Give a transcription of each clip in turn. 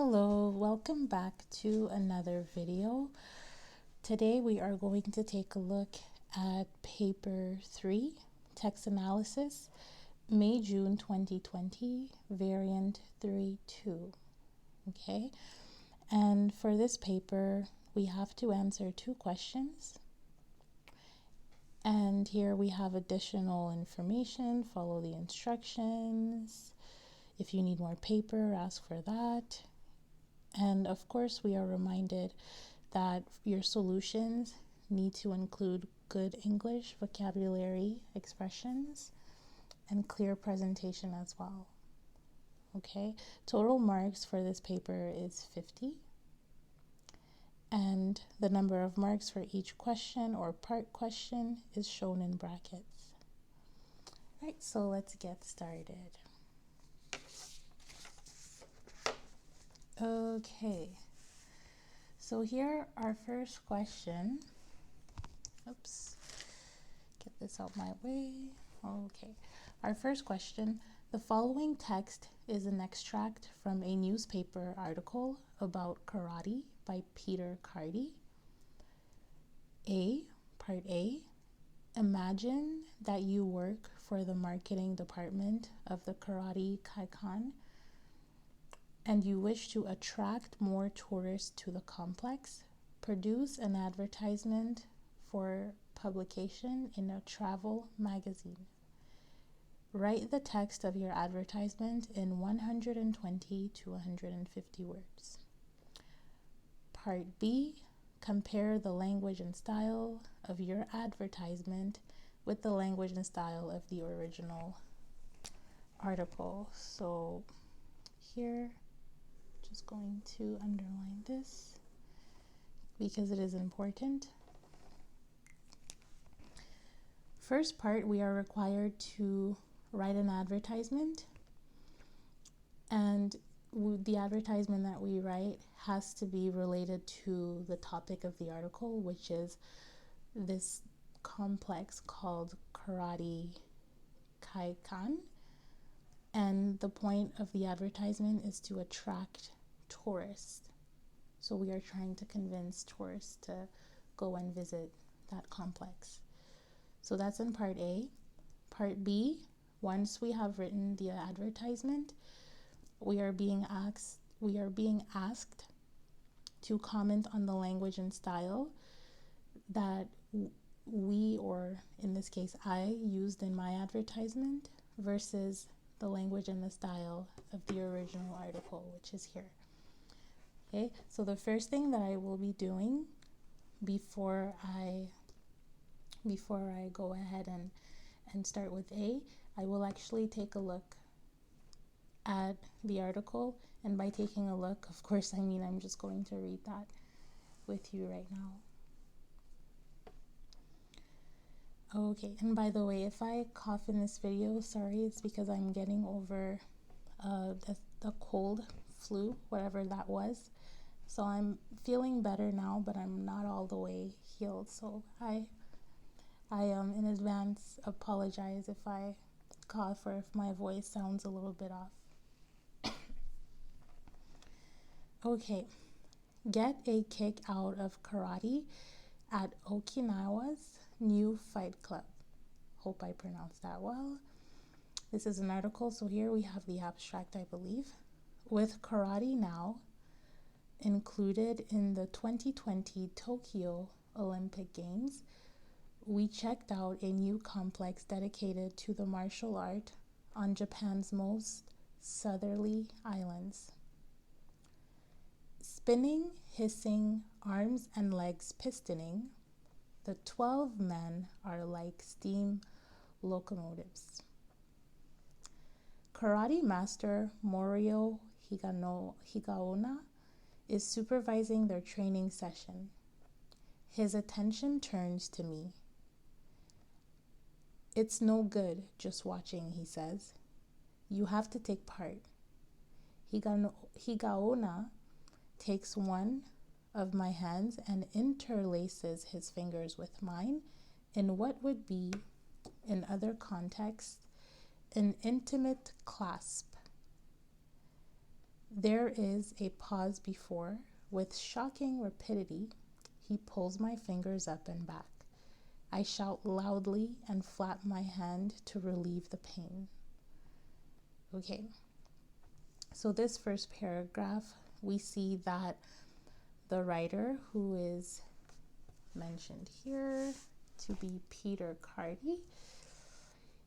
Hello, welcome back to another video. Today we are going to take a look at paper 3, text analysis, May-June 2020, variant 3.2. Okay, and for this paper we have to answer 2 questions. And here we have additional information. Follow the instructions. If you need more paper, ask for that. And of course, we are reminded that your solutions need to include good English, vocabulary, expressions, and clear presentation as well. Okay, total marks for this paper is 50. And the number of marks for each question or part question is shown in brackets. All right, so let's get started. Okay, so here our first question. Oops, get this out my way. Okay, our first question. The following text is an extract from a newspaper article about karate by Peter Cardy. Part A. Imagine that you work for the marketing department of the Karate Kaikan and you wish to attract more tourists to the complex. Produce an advertisement for publication in a travel magazine. Write the text of your advertisement in 120 to 150 words. Part B, compare the language and style of your advertisement with the language and style of the original article. So here, just going to underline this because it is important. First part, we are required to write an advertisement, and the advertisement that we write has to be related to the topic of the article, which is this complex called Karate Kaikan. And the point of the advertisement is to attract tourists. So we are trying to convince tourists to go and visit that complex. So that's in part A. Part B, once we have written the advertisement, we are being asked to comment on the language and style that we, or in this case I, used in my advertisement versus the language and the style of the original article, which is here. Okay, so the first thing that I will be doing before I go ahead and start with A, I will actually take a look at the article. And by taking a look, of course, I mean I'm just going to read that with you right now. Okay, and by the way, if I cough in this video, sorry, it's because I'm getting over the cold, flu, whatever that was. So I'm feeling better now, but I'm not all the way healed. So I in advance apologize if I cough or if my voice sounds a little bit off. Okay, get a kick out of karate at Okinawa's new fight club. Hope I pronounced that well. This is an article, so here we have the abstract, I believe. With karate now included in the 2020 Tokyo Olympic Games, we checked out a new complex dedicated to the martial art on Japan's most southerly islands. Spinning, hissing, arms and legs pistoning, the 12 men are like steam locomotives. Karate master Morio Higaona is supervising their training session. His attention turns to me. It's no good just watching, he says. You have to take part. Higaona takes one of my hands and interlaces his fingers with mine in what would be, in other contexts, an intimate clasp. There is a pause before, with shocking rapidity, he pulls my fingers up and back. I shout loudly and flap my hand to relieve the pain. Okay, so this first paragraph, we see that the writer, who is mentioned here to be Peter Cardy,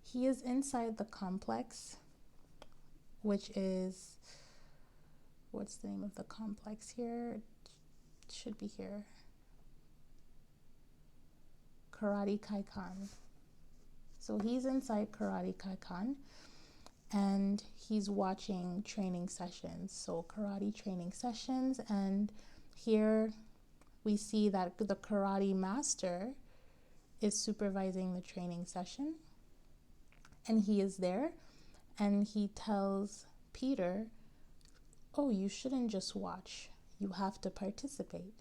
he is inside the complex, which is, what's the name of the complex here? It should be here. Karate Kaikan. So he's inside Karate Kaikan and he's watching training sessions. So karate training sessions, and here we see that the karate master is supervising the training session, and he is there and he tells Peter, oh, you shouldn't just watch, you have to participate.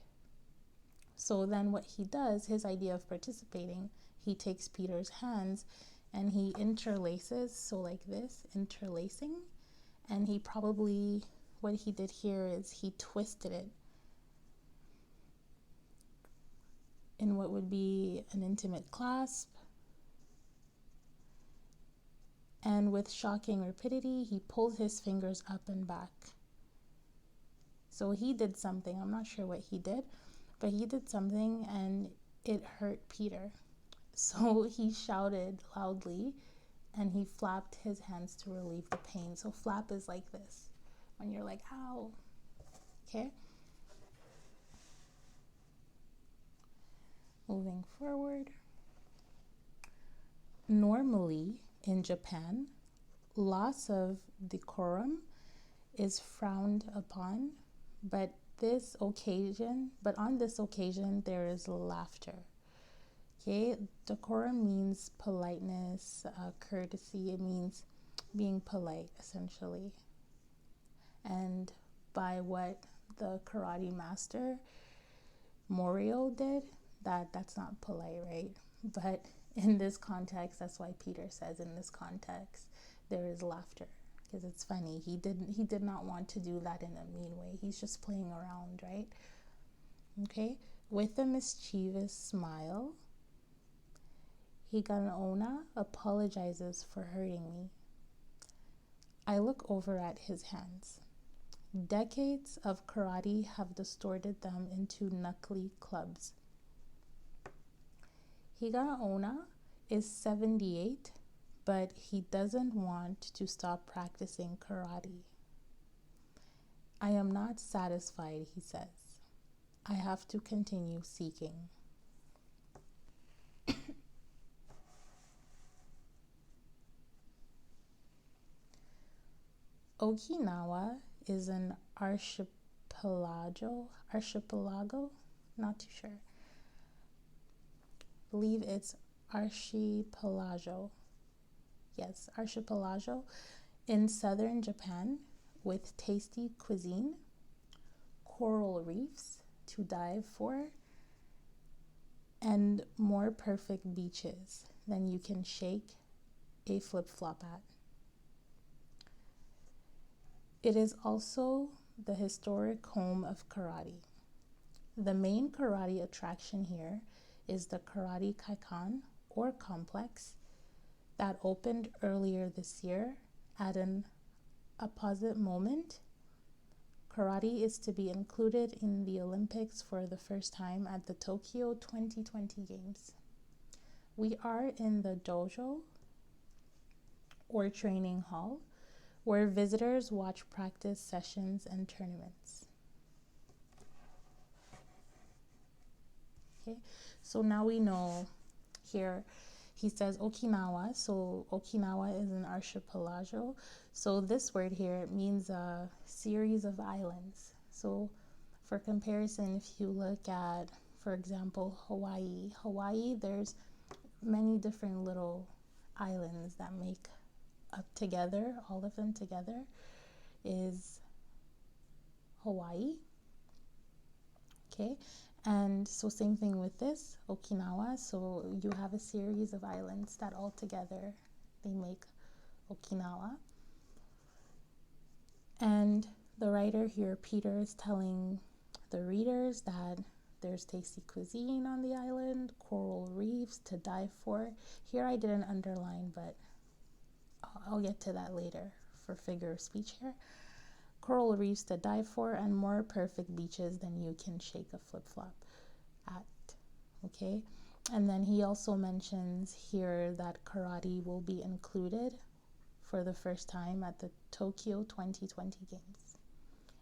So then what he does, his idea of participating, he takes Peter's hands and he interlaces, so like this, interlacing, and he probably, what he did here is he twisted it in what would be an intimate clasp, and with shocking rapidity, he pulled his fingers up and back. So he did something, I'm not sure what he did, but he did something and it hurt Peter. So he shouted loudly and he flapped his hands to relieve the pain. So flap is like this, when you're like, ow, okay? Moving forward. Normally in Japan, loss of decorum is frowned upon, but on this occasion, there is laughter. Okay, decorum means politeness, courtesy. It means being polite, essentially. And by what the karate master Morio did, that's not polite, right? But in this context, that's why Peter says in this context, there is laughter. Because it's funny. He did not want to do that in a mean way. He's just playing around, right? Okay. With a mischievous smile, Higanoona apologizes for hurting me. I look over at his hands. Decades of karate have distorted them into knuckly clubs. Higanoona is 78, but he doesn't want to stop practicing karate. I am not satisfied, he says. I have to continue seeking. Okinawa is an archipelago, not too sure. I believe it's archipelago. Yes, archipelago in southern Japan with tasty cuisine, coral reefs to dive for, and more perfect beaches than you can shake a flip-flop at. It is also the historic home of karate. The main karate attraction here is the Karate Kaikan, or complex, that opened earlier this year at an opposite moment. Karate is to be included in the Olympics for the first time at the Tokyo 2020 Games. We are in the dojo, or training hall, where visitors watch practice sessions and tournaments. Okay, so now we know here, he says Okinawa, so Okinawa is an archipelago. So this word here, it means a series of islands. So for comparison, if you look at, for example, Hawaii, there's many different little islands that make up together, all of them together, is Hawaii. Okay, and so same thing with this, Okinawa. So you have a series of islands that all together, they make Okinawa. And The writer here, Peter, is telling the readers that there's tasty cuisine on the island, coral reefs to die for. Here I didn't underline, but I'll get to that later for figure of speech here. Coral reefs to die for and more perfect beaches than you can shake a flip-flop at. Okay? And then he also mentions here that karate will be included for the first time at the Tokyo 2020 Games.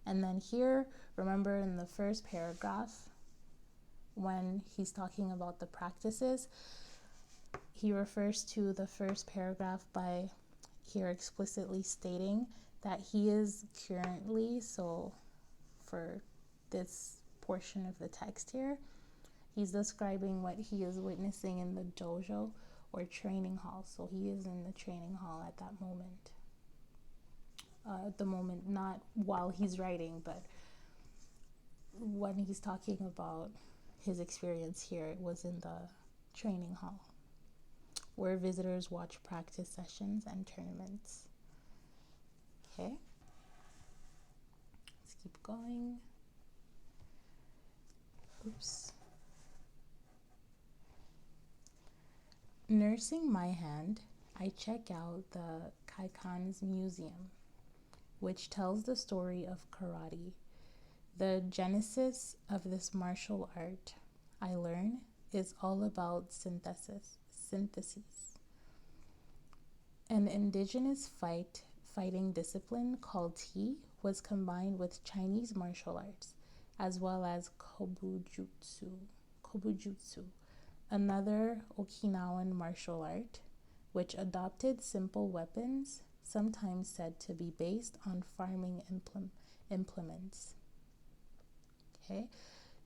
And then here, remember in the first paragraph, when he's talking about the practices, he refers to the first paragraph by here explicitly stating that he is currently, so for this portion of the text here, he's describing what he is witnessing in the dojo or training hall. So he is in the training hall at that moment. At the moment, not while he's writing, but when he's talking about his experience here, it was in the training hall where visitors watch practice sessions and tournaments. Okay, let's keep going. Oops. Nursing my hand, I check out the Kaikan's museum, which tells the story of karate. The genesis of this martial art, I learn, is all about synthesis. An indigenous fighting discipline called Ti was combined with Chinese martial arts, as well as Kobujutsu, another Okinawan martial art, which adopted simple weapons, sometimes said to be based on farming implements. Okay,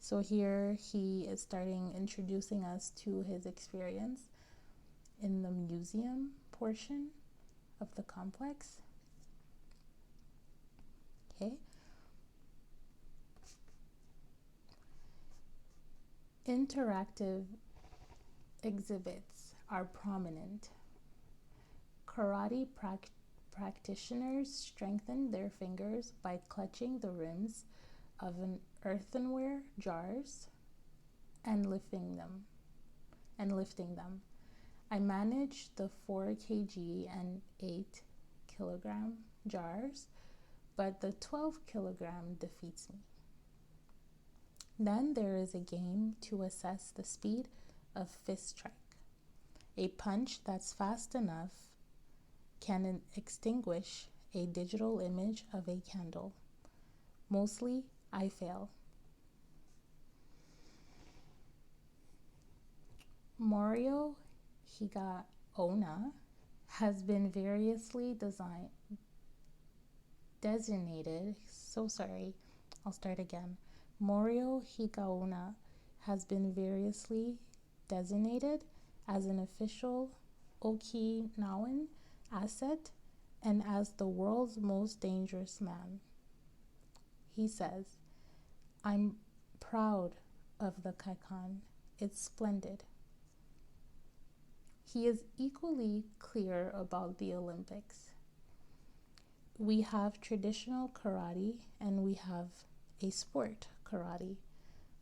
so here he is introducing us to his experience in the museum portion of the complex. Okay. Interactive exhibits are prominent. Karate practitioners strengthen their fingers by clutching the rims of an earthenware jars and lifting them. I manage the 4 kg and 8 kilogram jars, but the 12 kilogram defeats me. Then there is a game to assess the speed of fist strike. A punch that's fast enough can extinguish a digital image of a candle. Mostly, I fail. Morio Higaonna has been variously designated. Morio Higaonna has been variously designated as an official Okinawan asset and as the world's most dangerous man. He says, I'm proud of the Kaikan. It's splendid. He is equally clear about the Olympics. We have traditional karate and we have a sport karate.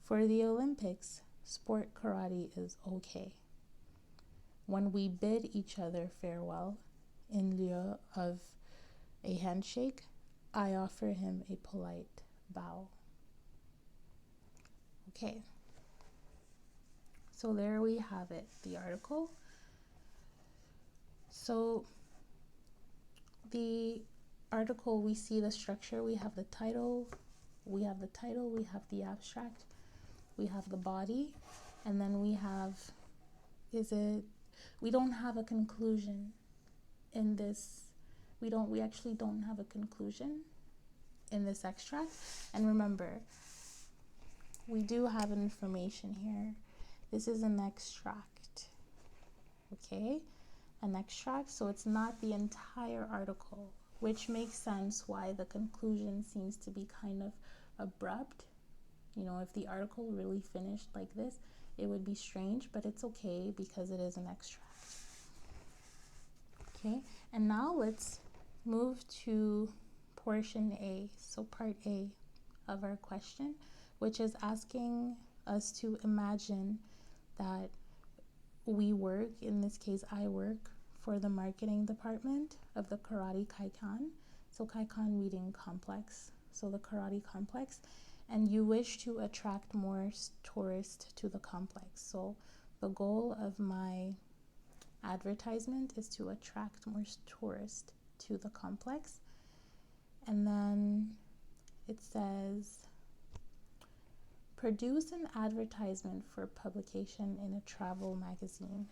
For the Olympics, sport karate is okay. When we bid each other farewell, in lieu of a handshake, I offer him a polite bow. Okay, so there we have it, the article. So the article, we see the structure. We have the title, we have the abstract, we have the body, and then we have, we don't have a conclusion in this. We actually don't have a conclusion in this extract. And remember, we do have information here. This is an extract, okay? An extract, so it's not the entire article, which makes sense why the conclusion seems to be kind of abrupt. You know, if the article really finished like this, it would be strange, but it's okay because it is an extract. Okay, and now let's move to portion A, so part A of our question, which is asking us to imagine that we work, in this case I work, for the marketing department of the Karate Kaikan. So Kaikan meaning complex, so the karate complex, and you wish to attract more tourists to the complex. So the goal of my advertisement is to attract more tourists to the complex. And then it says, produce an advertisement for publication in a travel magazine.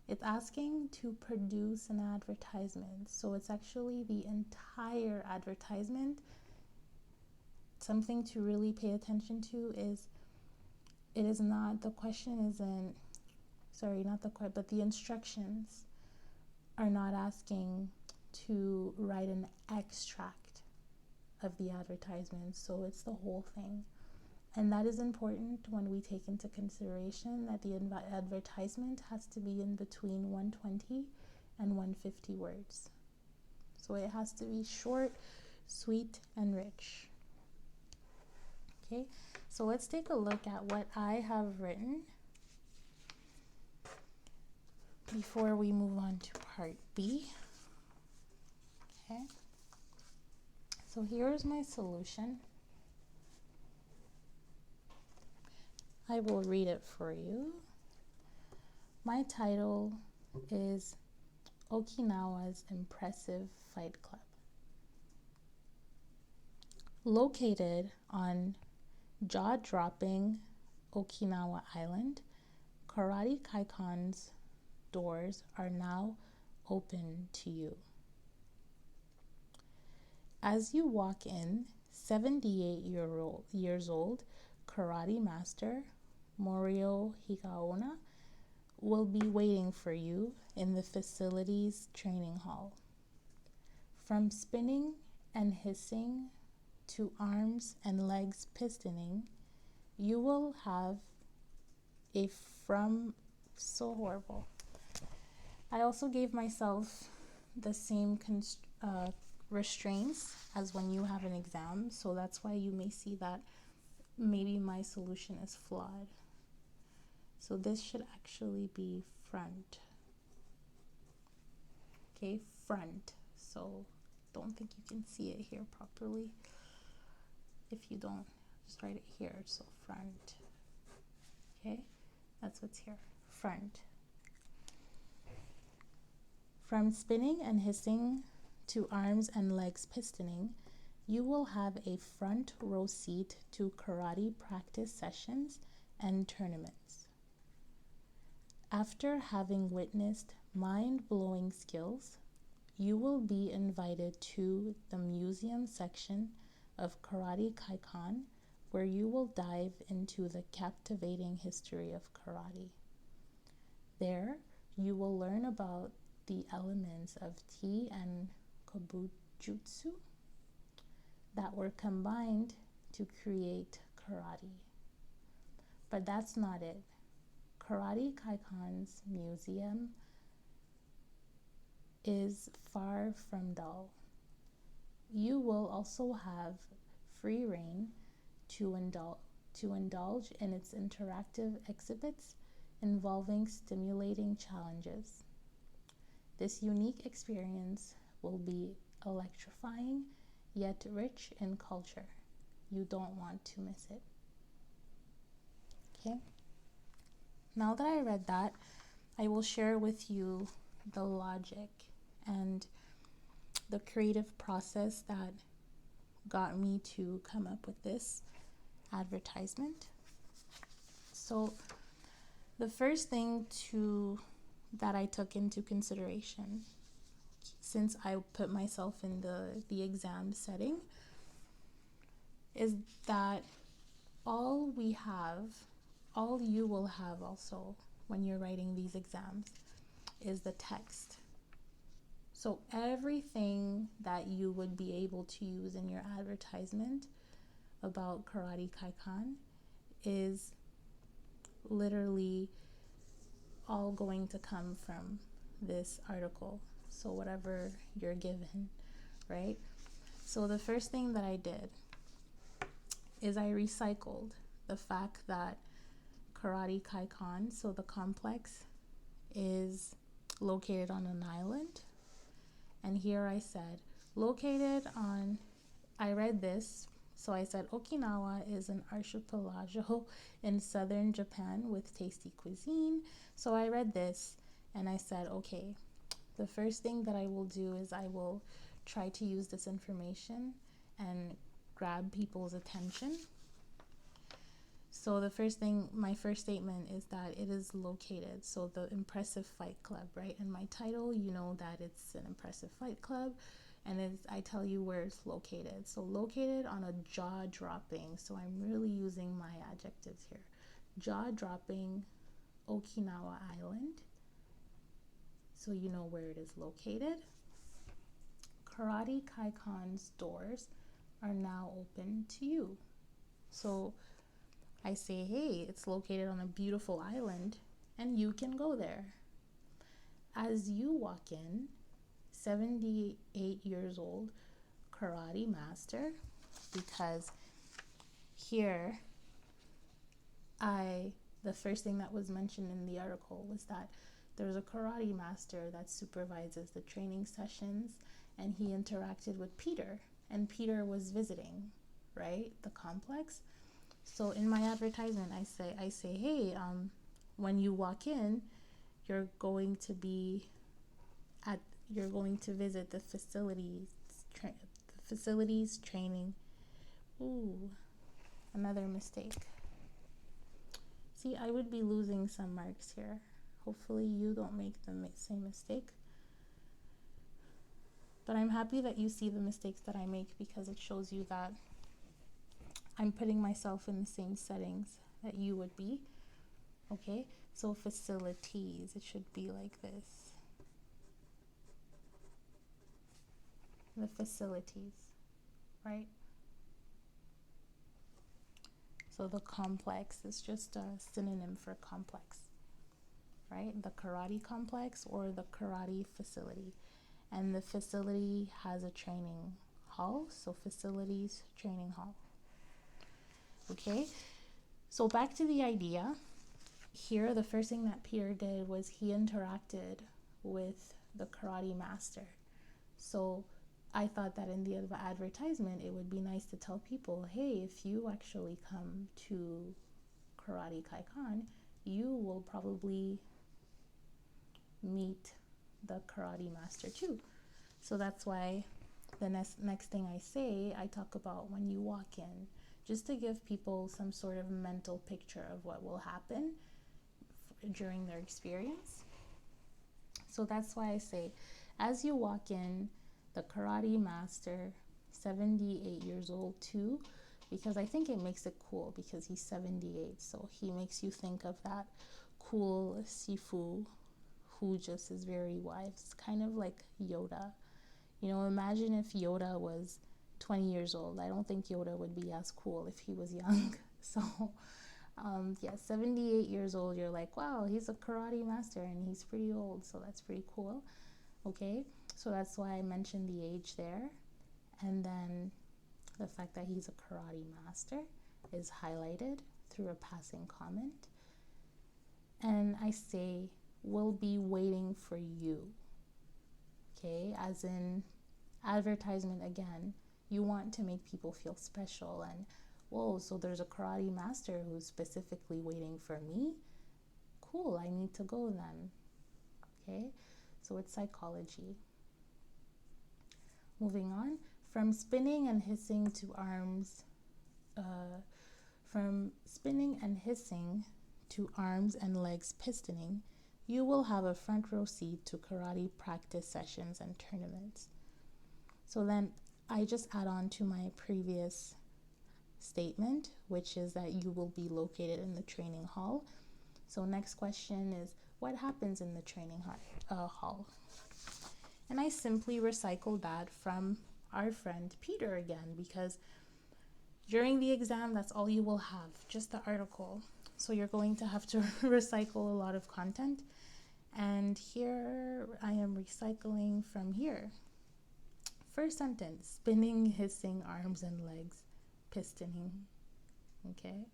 It's asking to produce an advertisement, so it's actually the entire advertisement. Something to really pay attention to is, it is not, the question isn't, sorry, not the question, but the instructions are not asking to write an extract of the advertisement, so it's the whole thing. And that is important when we take into consideration that the advertisement has to be in between 120 and 150 words. So it has to be short, sweet, and rich. Okay, so let's take a look at what I have written before we move on to part B. Okay, so here's my solution. I will read it for you. My title is Okinawa's Impressive Fight Club. Located on jaw-dropping Okinawa Island, Karate Kaikan's doors are now open to you. As you walk in, 78 years old karate master Morio Higaona will be waiting for you in the facility's training hall. From spinning and hissing to arms and legs pistoning, you will have so horrible. I also gave myself the same restraints as when you have an exam, so that's why you may see that maybe my solution is flawed. So this should actually be front. Okay, front. So don't think you can see it here properly. If you don't, just write it here. So front. Okay, that's what's here. Front. From spinning and hissing to arms and legs pistoning, you will have a front row seat to karate practice sessions and tournaments. After having witnessed mind-blowing skills, you will be invited to the museum section of Karate Kaikan, where you will dive into the captivating history of karate. There, you will learn about the elements of Ti and Kobujutsu that were combined to create karate. But that's not it. Karate Kaikan's museum is far from dull. You will also have free rein to indulge in its interactive exhibits involving stimulating challenges. This unique experience will be electrifying yet rich in culture. You don't want to miss it. Okay? Now that I read that, I will share with you the logic and the creative process that got me to come up with this advertisement. So the first thing that I took into consideration, since I put myself in the exam setting, is that all you will have also when you're writing these exams is the text. So everything that you would be able to use in your advertisement about Karate Kaikan is literally all going to come from this article. So whatever you're given, right? So the first thing that I did is I recycled the fact that Karate Kaikon, so the complex, is located on an island. And here I said, I read this, so I said, Okinawa is an archipelago in southern Japan with tasty cuisine. So I read this and I said, okay, the first thing that I will do is I will try to use this information and grab people's attention. So my first statement is that it is located. So the Impressive Fight Club, right? In my title, you know that it's an impressive fight club, and I tell you where it's located. So located on a jaw-dropping, so I'm really using my adjectives here. Jaw-dropping Okinawa Island. So you know where it is located. Karate Kaikon's doors are now open to you. So I say, hey, it's located on a beautiful island and you can go there. As you walk in, 78 years old karate master, because here the first thing that was mentioned in the article was that there's a karate master that supervises the training sessions, and he interacted with Peter, and Peter was visiting, right, the complex. So in my advertisement, I say, hey, when you walk in, you're going to visit the facilities training. Ooh, another mistake. See, I would be losing some marks here. Hopefully you don't make the same mistake. But I'm happy that you see the mistakes that I make, because it shows you that I'm putting myself in the same settings that you would be. Okay, so facilities, it should be like this. The facilities, right? So the complex is just a synonym for complex, right? The karate complex or the karate facility. And the facility has a training hall, so facilities training hall. Okay, so back to the idea. Here, the first thing that Peter did was he interacted with the karate master. So I thought that in the advertisement, it would be nice to tell people, hey, if you actually come to Karate Kaikon, you will probably meet the karate master too. So that's why the next thing I say, I talk about when you walk in, just to give people some sort of mental picture of what will happen during their experience. So that's why I say, as you walk in, the karate master, 78 years old too, because I think it makes it cool because he's 78. So he makes you think of that cool Sifu who just is very wise, kind of like Yoda. You know, imagine if Yoda was 20 years old. I don't think Yoda would be as cool if he was young. So, 78 years old, you're like, wow, he's a karate master and he's pretty old. So that's pretty cool. Okay, so that's why I mentioned the age there. And then the fact that he's a karate master is highlighted through a passing comment. And I say, we'll be waiting for you. Okay, as in advertisement again, you want to make people feel special and, whoa, so there's a karate master who's specifically waiting for me? Cool, I need to go then. Okay, so it's psychology. Moving on, from spinning and hissing to arms, and legs pistoning, you will have a front row seat to karate practice sessions and tournaments. So then I just add on to my previous statement, which is that you will be located in the training hall. So next question is, what happens in the training hall? And I simply recycled that from our friend Peter again, because during the exam, that's all you will have, just the article. So you're going to have to recycle a lot of content. And here I am recycling from here. First sentence, spinning, hissing, arms and legs, pistoning. Okay.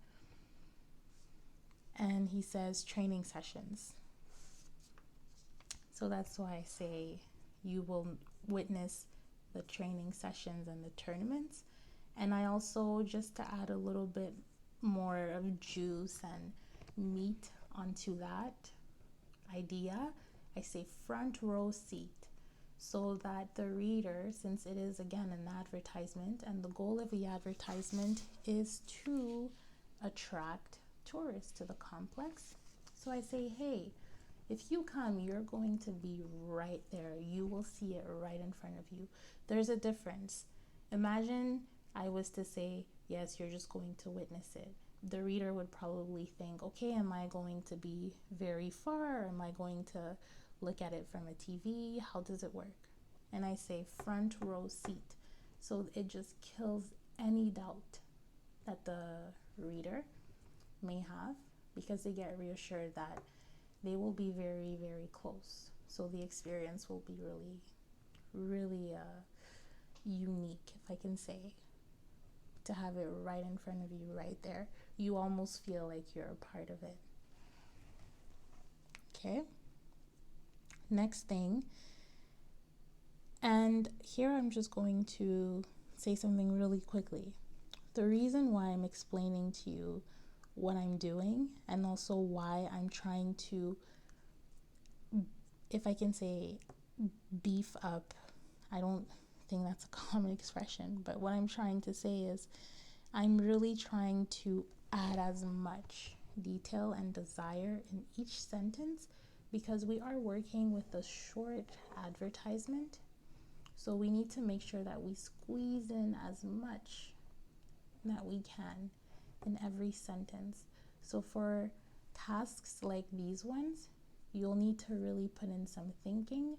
And he says training sessions. So that's why I say you will witness the training sessions and the tournaments. And I also, just to add a little bit more of juice and meat onto that idea, I say front row seat, so that the reader, since it is again an advertisement and the goal of the advertisement is to attract tourists to the complex. So I say, hey, if you come, you're going to be right there. You will see it right in front of you. There's a difference. Imagine I was to say, yes, you're just going to witness it. The reader would probably think, okay, am I going to be very far? Am I going to look at it from a TV? How does it work? And I say front row seat. So it just kills any doubt that the reader may have, because they get reassured that they will be very, very close. So the experience will be really, really unique, if I can say, to have it right in front of you, right there. You almost feel like you're a part of it. Okay. Next thing, and here I'm just going to say something really quickly. The reason why I'm explaining to you what I'm doing, and also why I'm trying to, if I can say, beef up, I don't think that's a common expression, but what I'm trying to say is I'm really trying to add as much detail and desire in each sentence, because we are working with a short advertisement. So we need to make sure that we squeeze in as much that we can in every sentence. So for tasks like these ones, you'll need to really put in some thinking.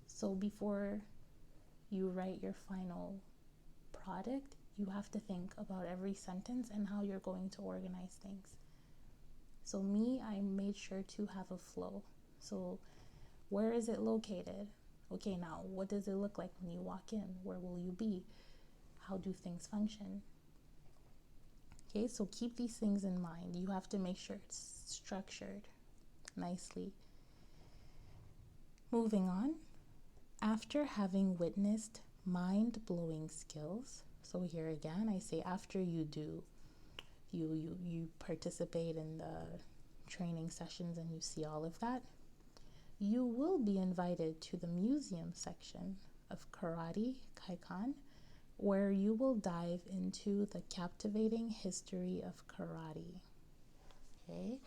So before you write your final product, you have to think about every sentence and how you're going to organize things. So me, I made sure to have a flow. So where is it located? Okay, now what does it look like when you walk in? Where will you be? How do things function? Okay, so keep these things in mind. You have to make sure it's structured nicely. Moving on, after having witnessed mind-blowing skills, so here again, I say after you do, you participate in the training sessions and you see all of that, you will be invited to the museum section of Karate Kaikan, where you will dive into the captivating history of karate. Okay,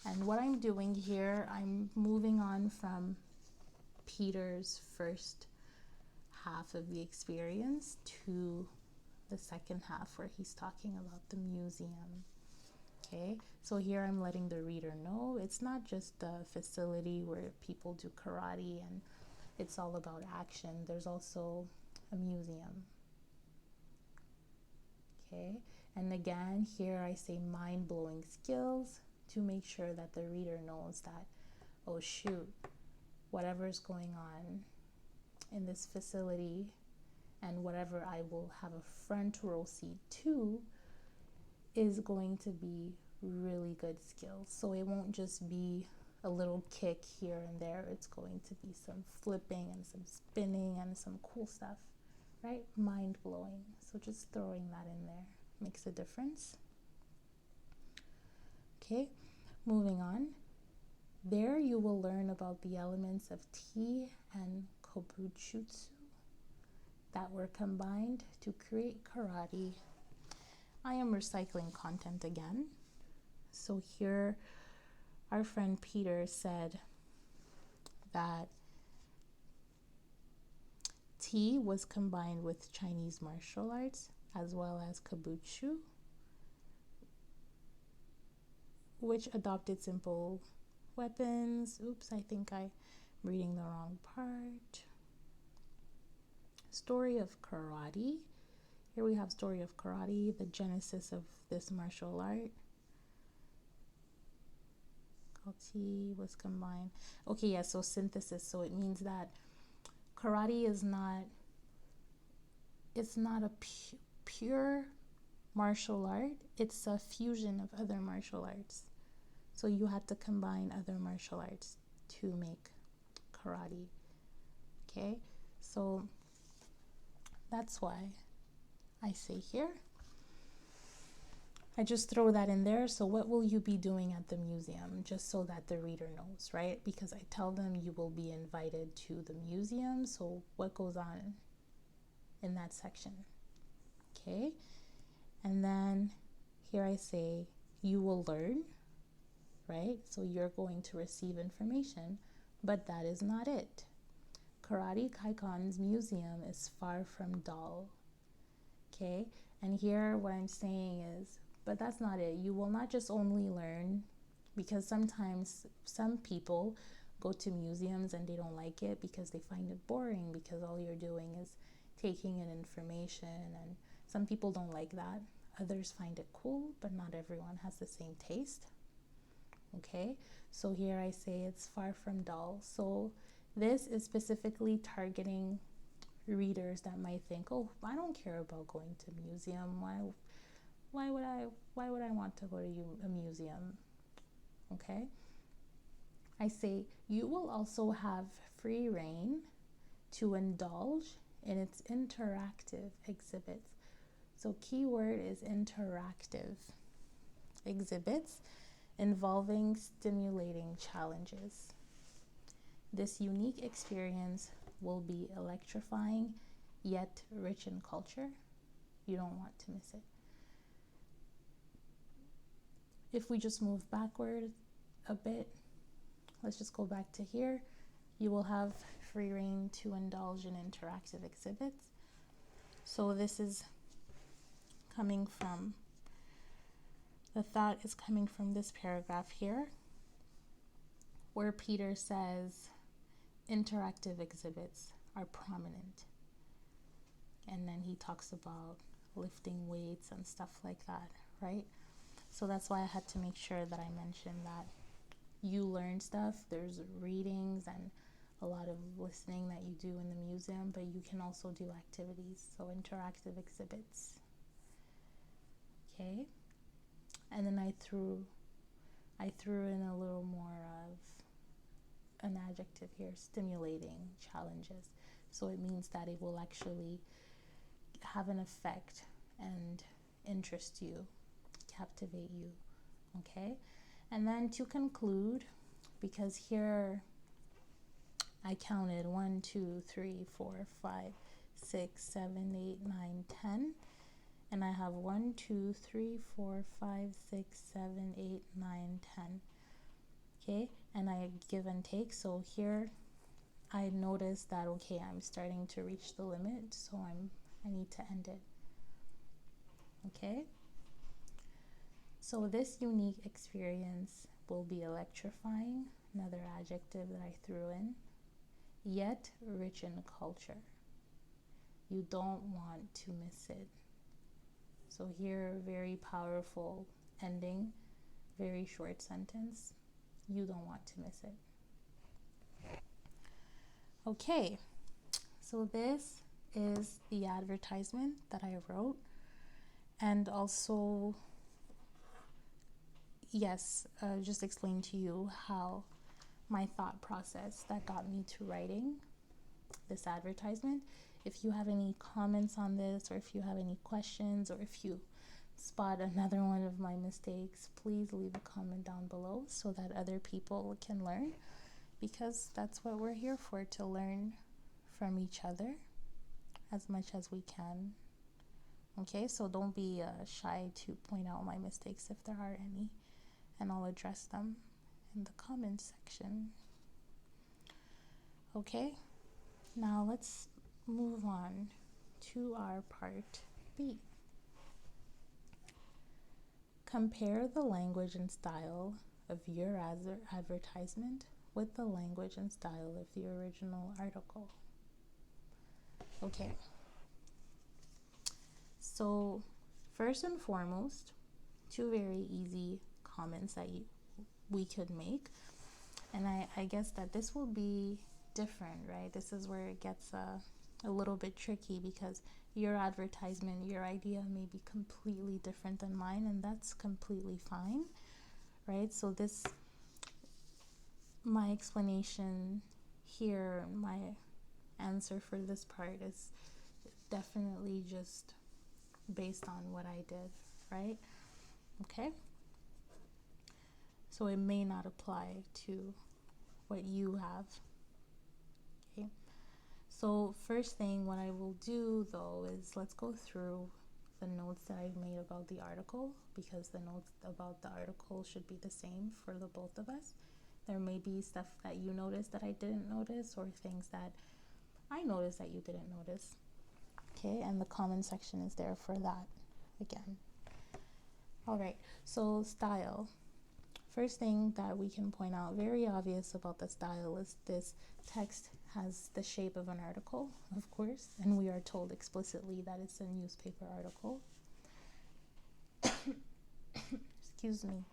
and what I'm doing here, I'm moving on from Peter's first half of the experience to the second half, where he's talking about the museum. Okay, so here I'm letting the reader know it's not just a facility where people do karate and it's all about action. There's also a museum. Okay, and again, here I say mind-blowing skills to make sure that the reader knows that, oh shoot, whatever's going on in this facility and whatever I will have a front row seat to is going to be really good skills. So it won't just be a little kick here and there. It's going to be some flipping and some spinning and some cool stuff, right? Mind-blowing. So just throwing that in there makes a difference. Okay, moving on. There you will learn about the elements of T and Kobuchutsu that were combined to create karate. I am recycling content again. So here our friend Peter said that T was combined with Chinese martial arts as well as Kabuchu, which adopted simple weapons. Oops, I think I'm reading the wrong part. Story of karate. Here we have story of karate, the genesis of this martial art. T was combined. Okay, yeah, so synthesis. So it means that karate is not it's not a pure martial art, it's a fusion of other martial arts. So you had to combine other martial arts to make karate. Okay, so that's why I say here. I just throw that in there. So what will you be doing at the museum? Just so that the reader knows, right? Because I tell them you will be invited to the museum. So what goes on in that section? Okay, and then here I say you will learn, right? So you're going to receive information, but that is not it. Karate Kaikon's museum is far from dull. Okay, and here what I'm saying is, but that's not it. You will not just only learn, because sometimes some people go to museums and they don't like it because they find it boring, because all you're doing is taking in information, and some people don't like that. Others find it cool, but not everyone has the same taste. Okay, so here I say it's far from dull. So this is specifically targeting readers that might think, oh, I don't care about going to a museum. Why would I want to go to a museum? Okay, I say you will also have free reign to indulge in its interactive exhibits. So keyword is interactive exhibits involving stimulating challenges. This unique experience will be electrifying yet rich in culture. You don't want to miss it. If we just move backward a bit, let's just go back to here. You will have free reign to indulge in interactive exhibits. So this is coming from, the thought is coming from this paragraph here, where Peter says interactive exhibits are prominent. And then he talks about lifting weights and stuff like that, right? So that's why I had to make sure that I mentioned that you learn stuff. There's readings and a lot of listening that you do in the museum, but you can also do activities, so interactive exhibits. Okay, and then I threw in a little more of an adjective here, stimulating challenges. So it means that it will actually have an effect and interest you, captivate you. Okay, and then to conclude, because here I counted 1, 2, 3, 4, 5, 6, 7, 8, 9, 10, and I have 1, 2, 3, 4, 5, 6, 7, 8, 9, 10. Okay, and I give and take. So here I noticed that, okay, I'm starting to reach the limit, so I need to end it. Okay, so this unique experience will be electrifying, another adjective that I threw in, yet rich in culture. You don't want to miss it. So here, very powerful ending, very short sentence. You don't want to miss it. Okay, so this is the advertisement that I wrote. And also, yes, just explain to you how my thought process that got me to writing this advertisement. If you have any comments on this, or if you have any questions, or if you spot another one of my mistakes, please leave a comment down below so that other people can learn, because that's what we're here for, to learn from each other as much as we can. Okay, so don't be shy to point out my mistakes if there are any, and I'll address them in the comment section. Okay, now let's move on to our part B. Compare the language and style of your advertisement with the language and style of the original article. Okay, so first and foremost, two very easy comments that we could make, and I guess that this will be different, right? This is where it gets a little bit tricky, because your advertisement, your idea may be completely different than mine, and that's completely fine, right? So this, my explanation here, my answer for this part is definitely just based on what I did, right? Okay? So it may not apply to what you have. Okay? So first thing, what I will do though is let's go through the notes that I've made about the article, because the notes about the article should be the same for the both of us. There may be stuff that you noticed that I didn't notice, or things that I noticed that you didn't notice. Okay, and the comment section is there for that again. All right, so style. First thing that we can point out, very obvious about the style, is this text has the shape of an article, of course, and we are told explicitly that it's a newspaper article. Excuse me.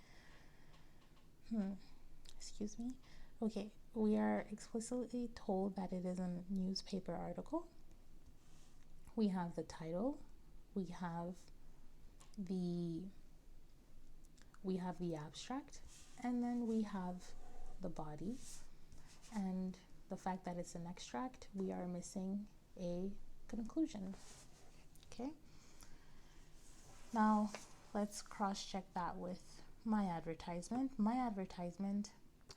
Excuse me. Okay, we are explicitly told that it is a newspaper article. We have the title, we have the abstract, and then we have the body. And the fact that it's an extract, we are missing a conclusion. Okay, now let's cross-check that with my advertisement. My advertisement,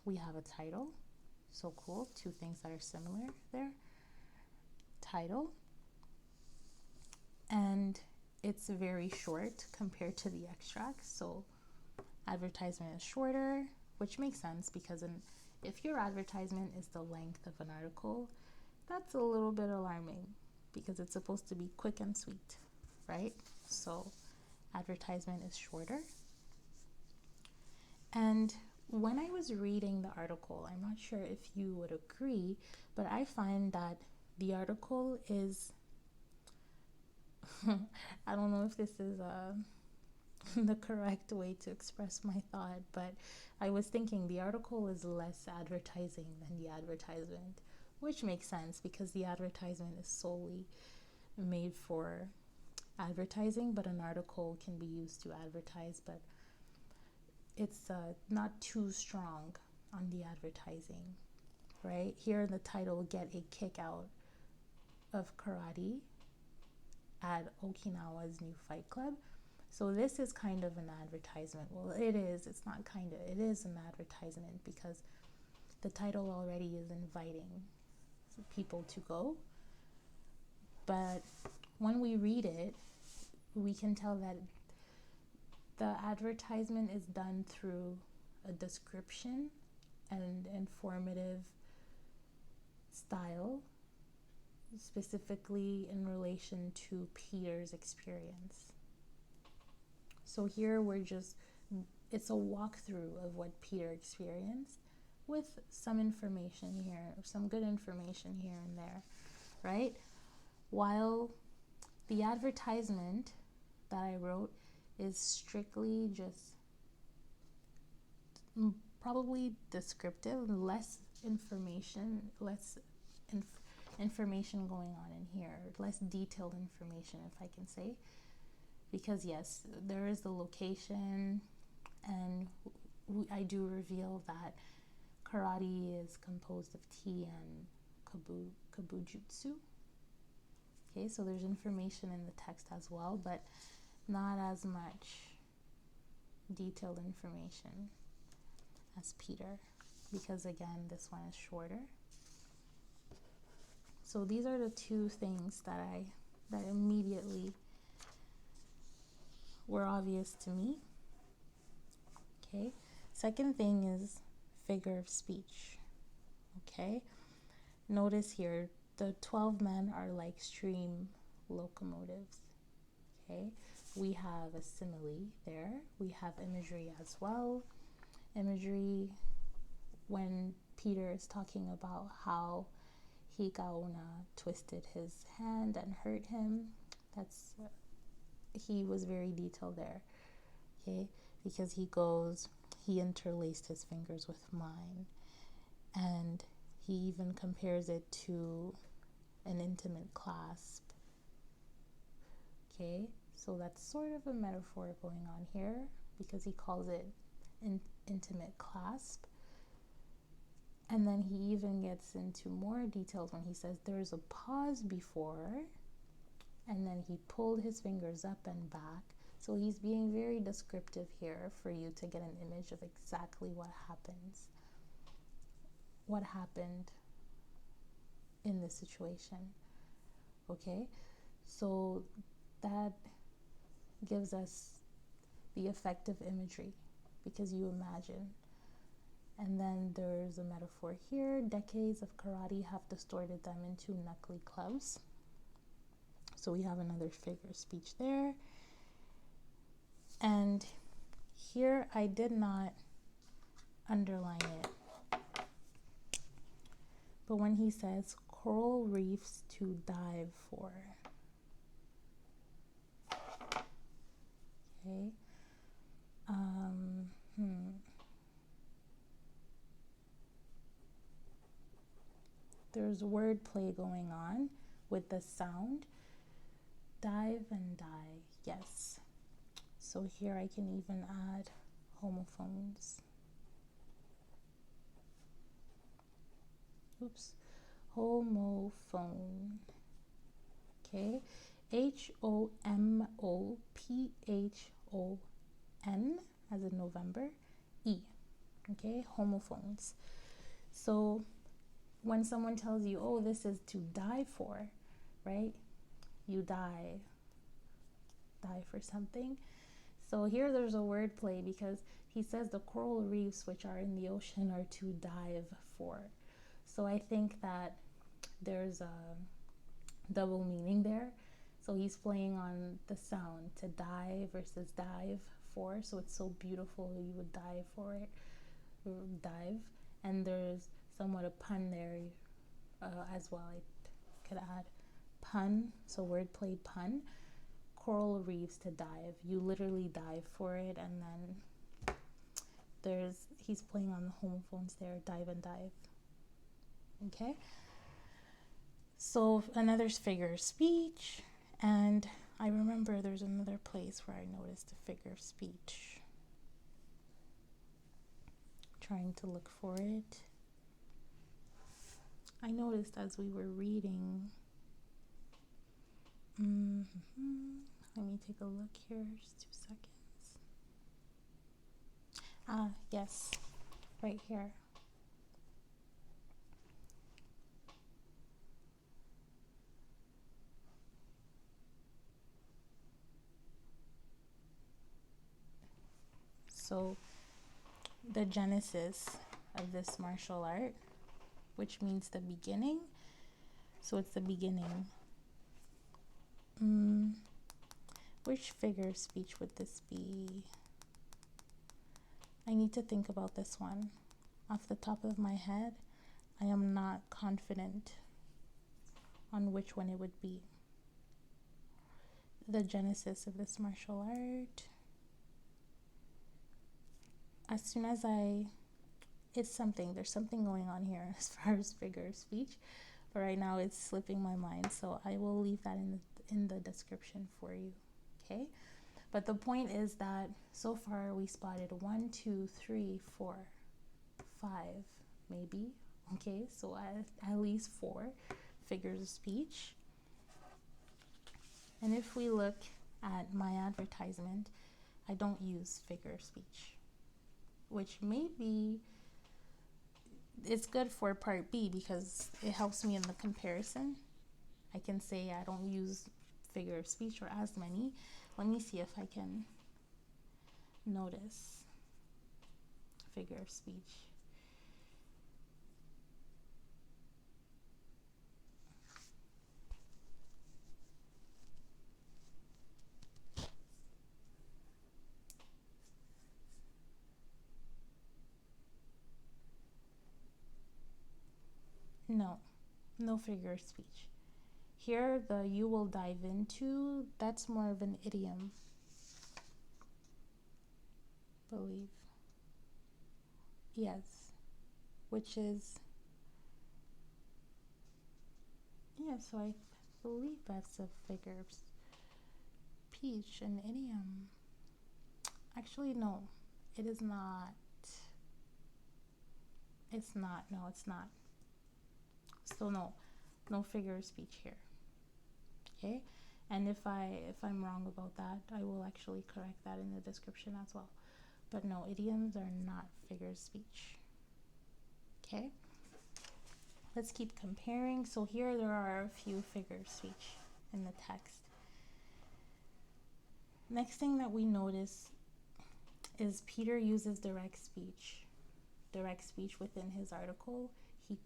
we have a title. So cool, two things that are similar there. Title, and it's very short compared to the extract. So advertisement is shorter, which makes sense because if your advertisement is the length of an article, that's a little bit alarming because it's supposed to be quick and sweet, right? So advertisement is shorter. And when I was reading the article, I'm not sure if you would agree, but I find that the article is I don't know if this is the correct way to express my thought, but I was thinking the article is less advertising than the advertisement, which makes sense because the advertisement is solely made for advertising, but an article can be used to advertise, but it's not too strong on the advertising, right? Here in the title, get a kick out of karate at Okinawa's new fight club. So this is kind of an advertisement. Well, it is. It's not kind of. It is an advertisement because the title already is inviting people to go. But when we read it, we can tell that the advertisement is done through a description and informative style, specifically in relation to Peter's experience. So here it's a walkthrough of what Peter experienced with some information here, some good information here and there, right? While the advertisement that I wrote is strictly just probably descriptive, less information, information going on in here, less detailed information, if I can say. Because yes, there is the location, and I do reveal that karate is composed of tea and kabujutsu. Okay, so there's information in the text as well, but not as much detailed information as Peter, because again, this one is shorter. So these are the two things that immediately were obvious to me. Okay, second thing is figure of speech. Okay, notice here the 12 men are like steam locomotives. Okay, we have a simile there, we have imagery as well. Imagery when Peter is talking about how Hikaona twisted his hand and hurt him, he was very detailed there, okay, because he interlaced his fingers with mine, and he even compares it to an intimate clasp, Okay, so that's sort of a metaphor going on here because he calls it intimate clasp. And then he even gets into more details when he says there's a pause before, and then he pulled his fingers up and back. So he's being very descriptive here for you to get an image of exactly what happened in this situation. Okay, so that gives us the effective imagery because you imagine. And then there's a metaphor here. Decades of karate have distorted them into knuckly clubs. So we have another figure of speech there. And here I did not underline it. But when he says coral reefs to dive for. Okay. There's wordplay going on with the sound. Dive and die. Yes. So here I can even add homophones. Oops. Homophone. Okay. HOMOPHON as in November. E. Okay. Homophones. So when someone tells you, oh, this is to die for, right? You die for something. So here there's a wordplay because he says the coral reefs which are in the ocean are to dive for. So I think that there's a double meaning there. So he's playing on the sound, to die versus dive for. So it's so beautiful, you would dive for it, dive. And there's somewhat a pun there as well. I could add pun, so wordplay pun. Coral reefs to dive. You literally dive for it, and then he's playing on the homophones there, dive and dive. Okay. So another figure of speech, and I remember there's another place where I noticed a figure of speech. Trying to look for it. I noticed as we were reading. Let me take a look here, just 2 seconds. Yes, right here. So the genesis of this martial art, which means the beginning. So it's the beginning. Which figure of speech would this be? I need to think about this one. Off the top of my head, I am not confident on which one it would be. The genesis of this martial art. As soon as there's something going on here as far as figure of speech, but right now it's slipping my mind, so I will leave that in the description for you. Okay, but the point is that so far we spotted 1, 2, 3, 4, 5, maybe. Okay, so at least 4 figures of speech. And if we look at my advertisement, I don't use figure of speech, which maybe it's good for part B because it helps me in the comparison. I can say I don't use figure of speech or as many. Let me see if I can notice figure of speech. No figure of speech. Here, the you will dive into, that's more of an idiom, believe. Yes, which is, yeah, so I believe that's a figure of speech, an idiom. Actually, no, it is not. It's not. No, it's not. So no figure of speech here. Okay, and if I'm wrong about that, I will actually correct that in the description as well. But no, idioms are not figure of speech. Okay, let's keep comparing. So here there are a few figure of speech in the text. Next thing that we notice is Peter uses direct speech within his article.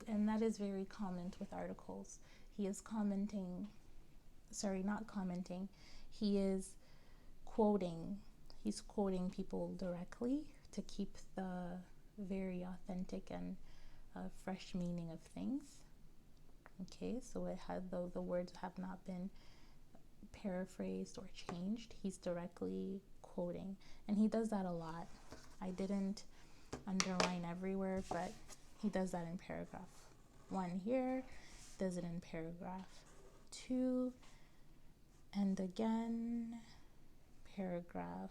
And that is very common with articles. He is not commenting, he is quoting. He's quoting people directly to keep the very authentic and fresh meaning of things. Okay, so it had the words have not been paraphrased or changed. He's directly quoting, and he does that a lot. I didn't underline everywhere, but he does that in paragraph 1 here, does it in paragraph 2, and again paragraph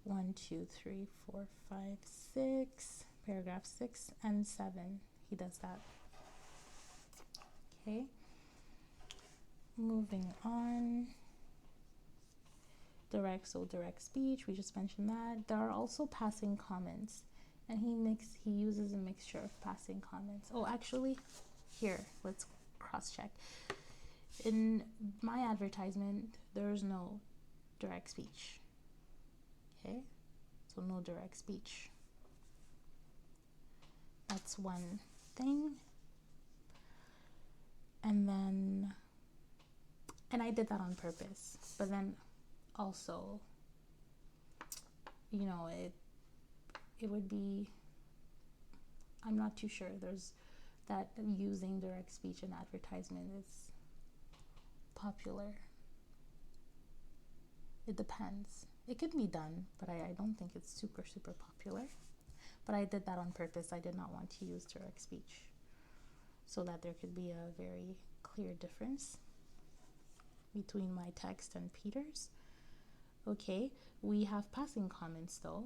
1, 2, 3, 4, 5, 6, paragraph 6 and 7. He does that. Okay, moving on. Direct speech, we just mentioned that. There are also passing comments, and he uses a mixture of passing comments. Oh, actually, here, let's cross-check. In my advertisement, there's no direct speech. Okay, so no direct speech. That's one thing. And I did that on purpose, but then also, it would be, I'm not too sure there's that using direct speech in advertisement is popular. It depends. It could be done, but I don't think it's super popular. But I did that on purpose. I did not want to use direct speech, so that there could be a very clear difference between my text and Peter's. Okay, we have passing comments though.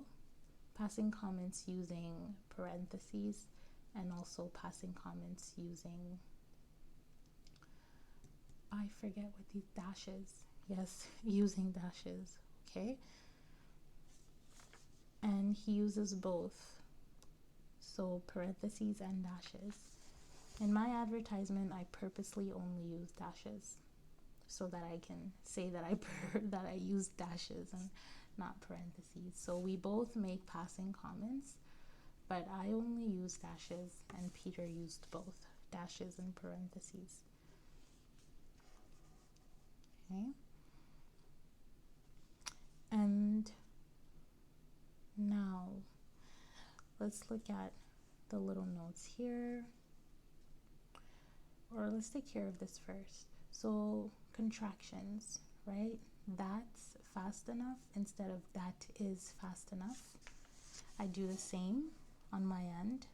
Passing comments using parentheses, and also passing comments using, I forget what these dashes. Yes, using dashes. Okay, and he uses both, so parentheses and dashes. In my advertisement, I purposely only use dashes so that I can say that I use dashes and not parentheses. So we both make passing comments, but I only use dashes, and Peter used both dashes and parentheses. Okay. And now let's look at the little notes here, or let's take care of this first. So contractions, right? That's fast enough instead of that is fast enough. I do the same on my end.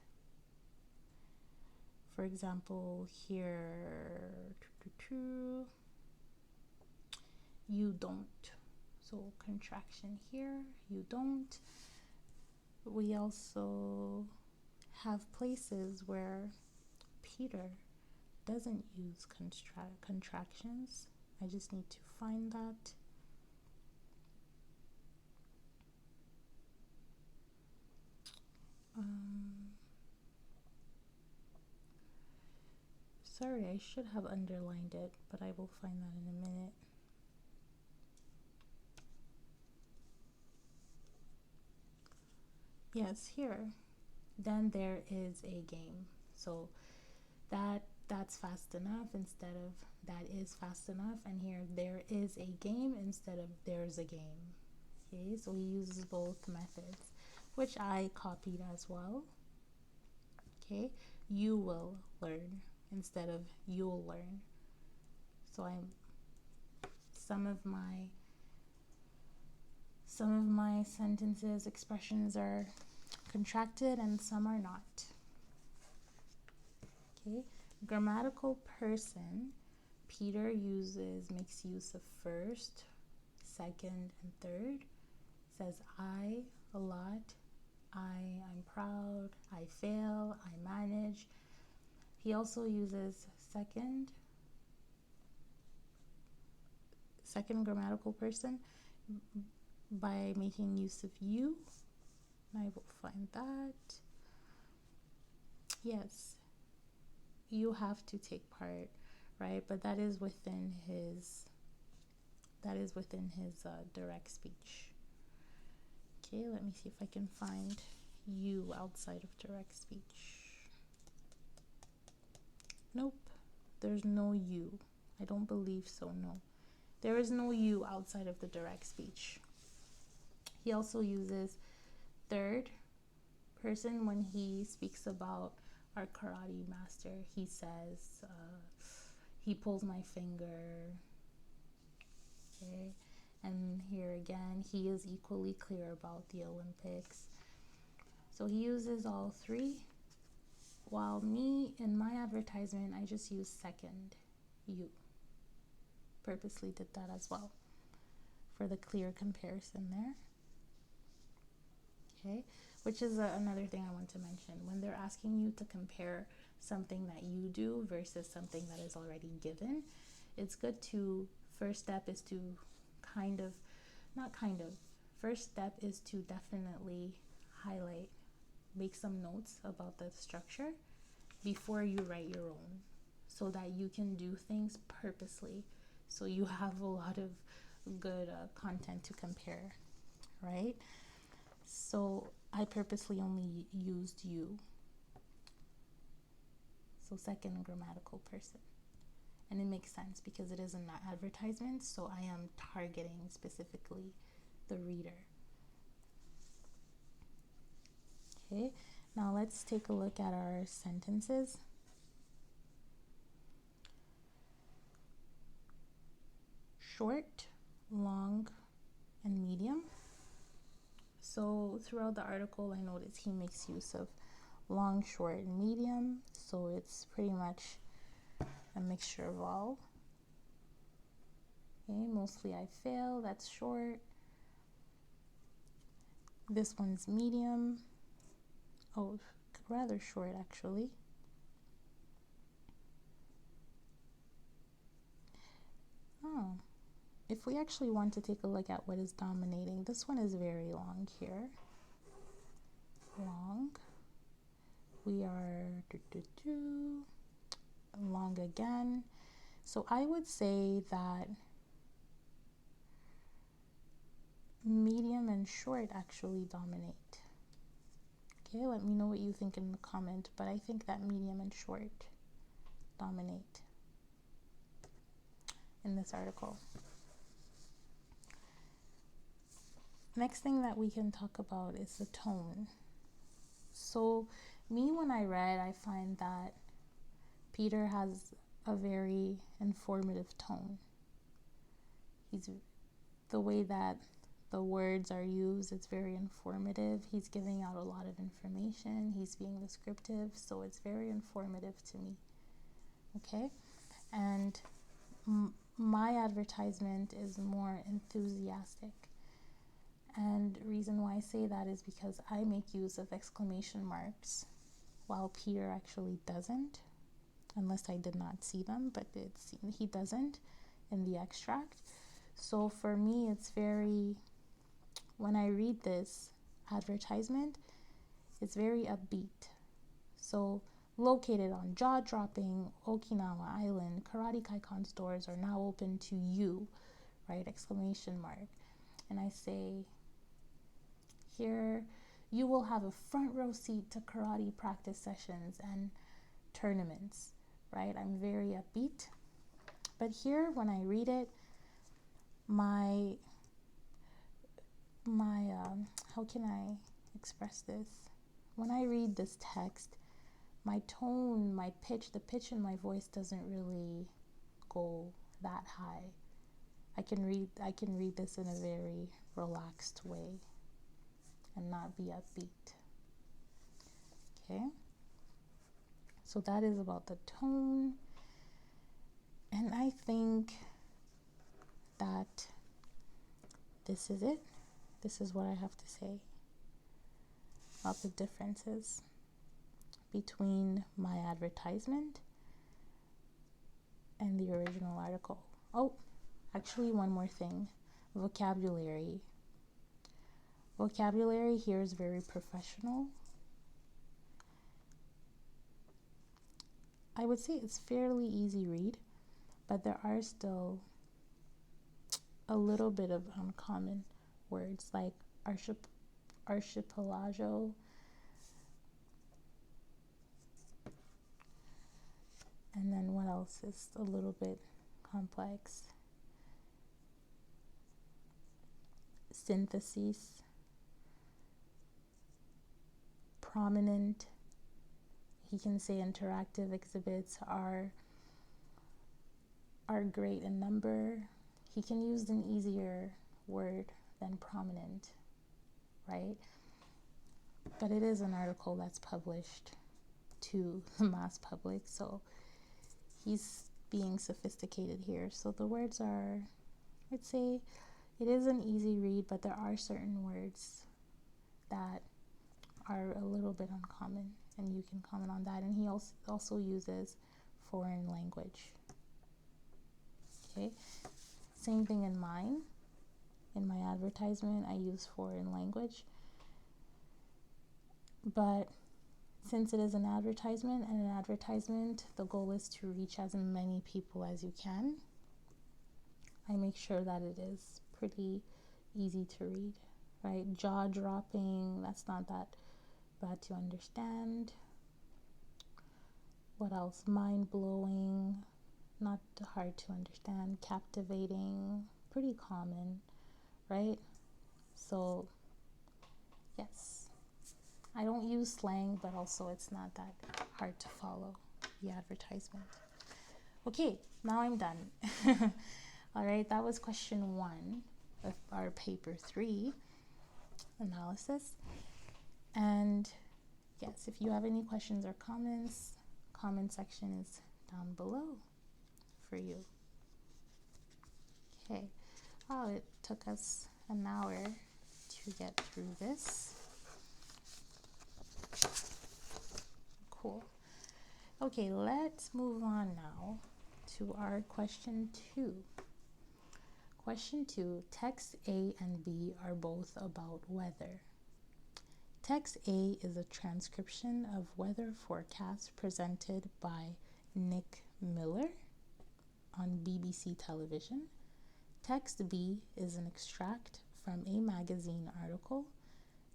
For example, here, you don't. So contraction here, you don't. We also have places where Peter doesn't use contractions. I just need to find that. Sorry, I should have underlined it, but I will find that in a minute. Yes, here. Then there is a game. So that's fast enough instead of that is fast enough, and here there is a game instead of there's a game. Okay, so he uses both methods, which I copied as well. Okay, you will learn instead of you'll learn. So some of my sentences, expressions are contracted and some are not. Okay, grammatical person, Peter makes use of first, second, and third. Says I a lot. I'm proud. I fail. I manage. He also uses second grammatical person by making use of you. I will find that. Yes, you have to take part, right? But that is within his direct speech. Okay, let me see if I can find you outside of direct speech. Nope, there's no you. I don't believe so, no. There is no you outside of the direct speech. He also uses third person when he speaks about our karate master. He says, he pulls my finger. Okay. And here again, he is equally clear about the Olympics. So he uses all three. While me, in my advertisement, I just use second, you. Purposely did that as well for the clear comparison there. Okay, which is another thing I want to mention. When they're asking you to compare something that you do versus something that is already given, it's good to, first step is to first step is to definitely highlight, make some notes about the structure before you write your own, so that you can do things purposely, so you have a lot of good content to compare, right? So I purposely only used you. So second grammatical person. And it makes sense because it is an advertisement, so I am targeting specifically the reader. Okay, now let's take a look at our sentences. Short, long, and medium. So throughout the article, I noticed he makes use of long, short, and medium. So it's pretty much a mixture of all. Okay, mostly I fail, that's short. This one's medium. Oh, rather short actually. Oh, if we actually want to take a look at what is dominating, this one is very long here. Long. We are long again. So I would say that medium and short actually dominate. Okay, let me know what you think in the comment, but I think that medium and short dominate in this article. Next thing that we can talk about is the tone. So me, when I read, I find that Peter has a very informative tone. The way that the words are used, it's very informative. He's giving out a lot of information. He's being descriptive, so it's very informative to me. Okay, and my advertisement is more enthusiastic. And reason why I say that is because I make use of exclamation marks, while Peter actually doesn't, unless I did not see them, but he doesn't in the extract. So for me, it's very, when I read this advertisement, it's very upbeat. So located on jaw-dropping Okinawa Island, Karate Kaikon stores are now open to you, right? Exclamation mark. And I say, here, you will have a front row seat to karate practice sessions and tournaments, right? I'm very upbeat. But here, when I read it, my how can I express this? When I read this text, my tone, my pitch, the pitch in my voice doesn't really go that high. I can read this in a very relaxed way and not be upbeat. Okay? So that is about the tone. And I think that this is it. This is what I have to say about the differences between my advertisement and the original article. Oh, actually, one more thing. Vocabulary. Vocabulary here is very professional. I would say it's fairly easy read, but there are still a little bit of uncommon words like archipelago, and then what else is a little bit complex? Synthesis, prominent. He can say interactive exhibits are great in number. He can use an easier word than prominent, right? But it is an article that's published to the mass public, so he's being sophisticated here. So the words are, I'd say it is an easy read, but there are certain words that are a little bit uncommon, and you can comment on that. And he also uses foreign language. Okay, same thing in mine. In my advertisement, I use foreign language. But since it is an advertisement, and an advertisement, the goal is to reach as many people as you can, I make sure that it is pretty easy to read, right? Jaw-dropping, that's not that bad to understand. What else? Mind-blowing, not hard to understand. Captivating, pretty common, right? So, yes. I don't use slang, but also it's not that hard to follow the advertisement. Okay, now I'm done. All right, that was question 1 of our paper 3 analysis. And yes, if you have any questions or comments, comment section is down below for you. Okay, oh, it took us an hour to get through this. Cool. Okay, let's move on now to our question 2. Question 2, text A and B are both about weather. Text A is a transcription of weather forecasts presented by Nick Miller on BBC television. Text B is an extract from a magazine article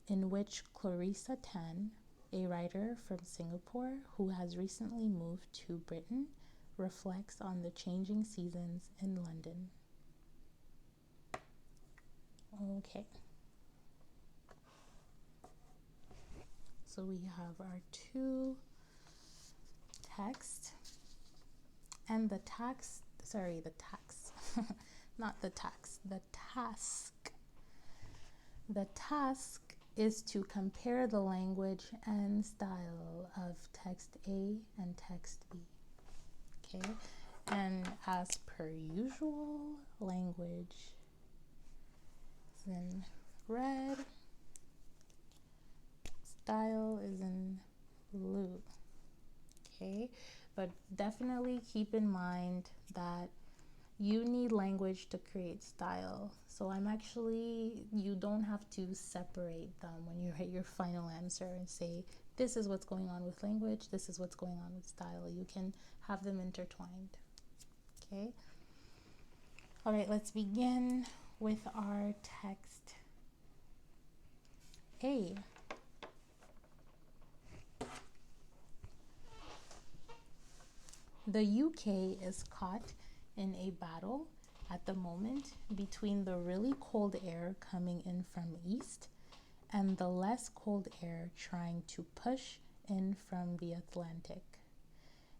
in which Clarissa Tan, a writer from Singapore who has recently moved to Britain, reflects on the changing seasons in London. Okay. So we have our 2 texts, and the task, not the tax, the task. The task is to compare the language and style of text A and text B. Okay, and as per usual, language is in red, style is in blue. Okay, but definitely keep in mind that you need language to create style. So you don't have to separate them when you write your final answer and say, this is what's going on with language, this is what's going on with style. You can have them intertwined. Okay. All right, let's begin with our text A. The UK is caught in a battle at the moment between the really cold air coming in from east and the less cold air trying to push in from the Atlantic.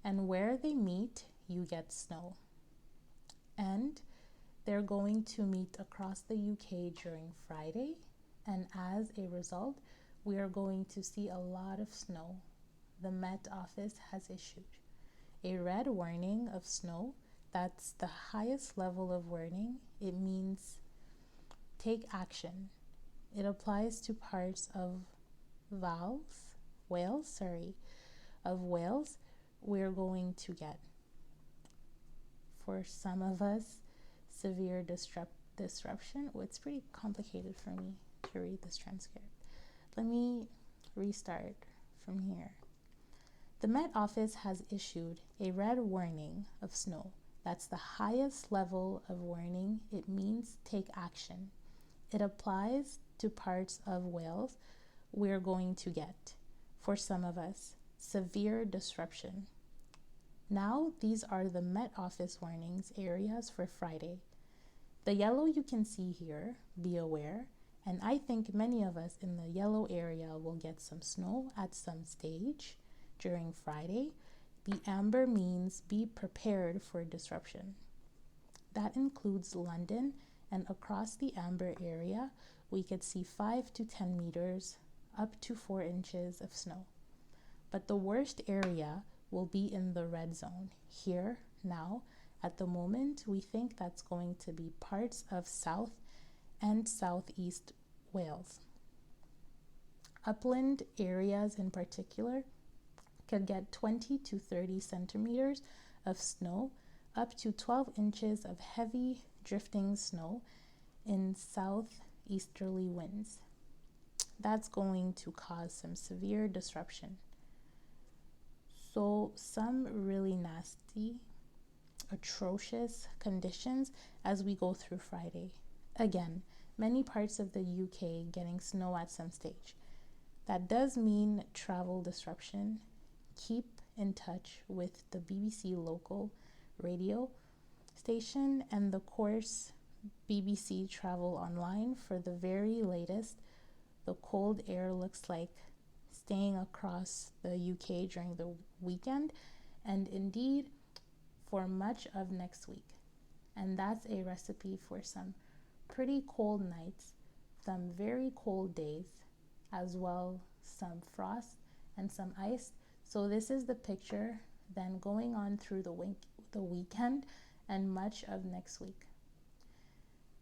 And where they meet, you get snow. And they're going to meet across the UK during Friday, and as a result, we are going to see a lot of snow. The Met Office has issued a red warning of snow. That's the highest level of warning. It means take action. It applies to parts of Wales. We're going to get. For some of us, severe disruption. Oh, it's pretty complicated for me to read this transcript. Let me restart from here. The Met Office has issued a red warning of snow. That's the highest level of warning. It means take action. It applies to parts of Wales we're going to get. For some of us, severe disruption. Now, these are the Met Office warnings areas for Friday. The yellow you can see here, be aware, and I think many of us in the yellow area will get some snow at some stage during Friday. The amber means be prepared for disruption. That includes London, and across the amber area, we could see 5 to 10 meters, up to 4 inches of snow. But the worst area will be in the red zone. Here, now, at the moment, we think that's going to be parts of South and Southeast Wales. Upland areas in particular could get 20 to 30 centimeters of snow, up to 12 inches of heavy drifting snow in southeasterly winds. That's going to cause some severe disruption. So some really nasty, atrocious conditions as we go through Friday. Again, many parts of the UK getting snow at some stage. That does mean travel disruption. Keep in touch with the BBC local radio station and the course BBC Travel Online for the very latest. The cold air looks like staying across the UK during the weekend and indeed for much of next week. And that's a recipe for some pretty cold nights, some very cold days, as well some frost and some ice. So this is the picture then going on through the weekend and much of next week.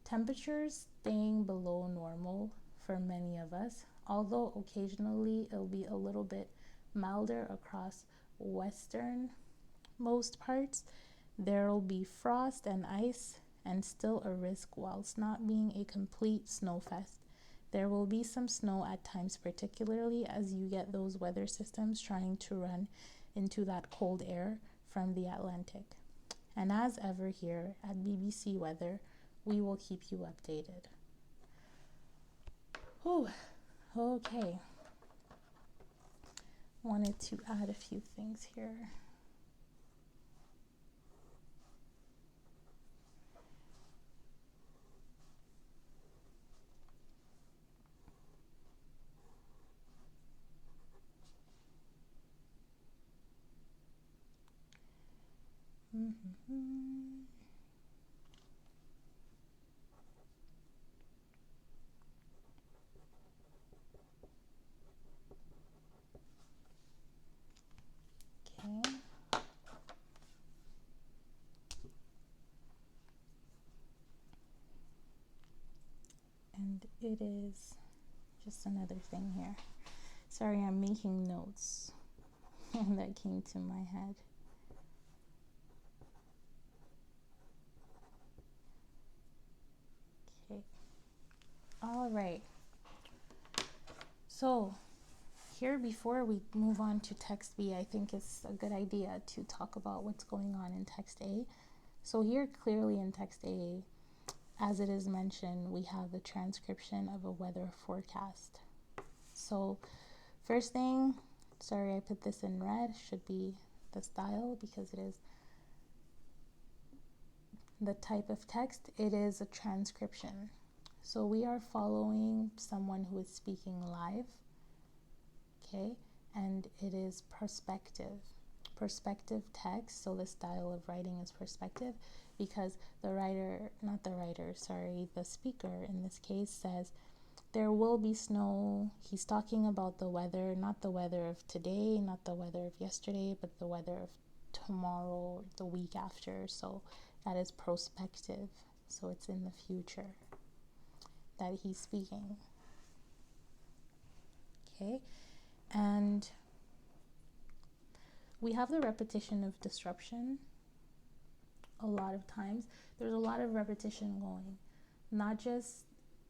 Temperatures staying below normal for many of us, although occasionally it'll be a little bit milder across western most parts. There'll be frost and ice and still a risk whilst not being a complete snowfest. There will be some snow at times, particularly as you get those weather systems trying to run into that cold air from the Atlantic. And as ever here at BBC Weather, we will keep you updated. Whew. Okay. Wanted to add a few things here. Okay. And it is just another thing here. Sorry, I'm making notes that came to my head. Okay. All right. So here, before we move on to text B, I think it's a good idea to talk about what's going on in text A. So here, clearly in text A, as it is mentioned, we have the transcription of a weather forecast. So first thing, sorry I put this in red, should be the style because it is the type of text. It is a transcription. So we are following someone who is speaking live, okay, and it is perspective text. So the style of writing is perspective because the speaker in this case says there will be snow. He's talking about the weather, not the weather of today, not the weather of yesterday, but the weather of tomorrow, the week after. So that is prospective. So it's in the future. that he's speaking. Okay, and we have the repetition of disruption. A lot of times there's a lot of repetition going, not just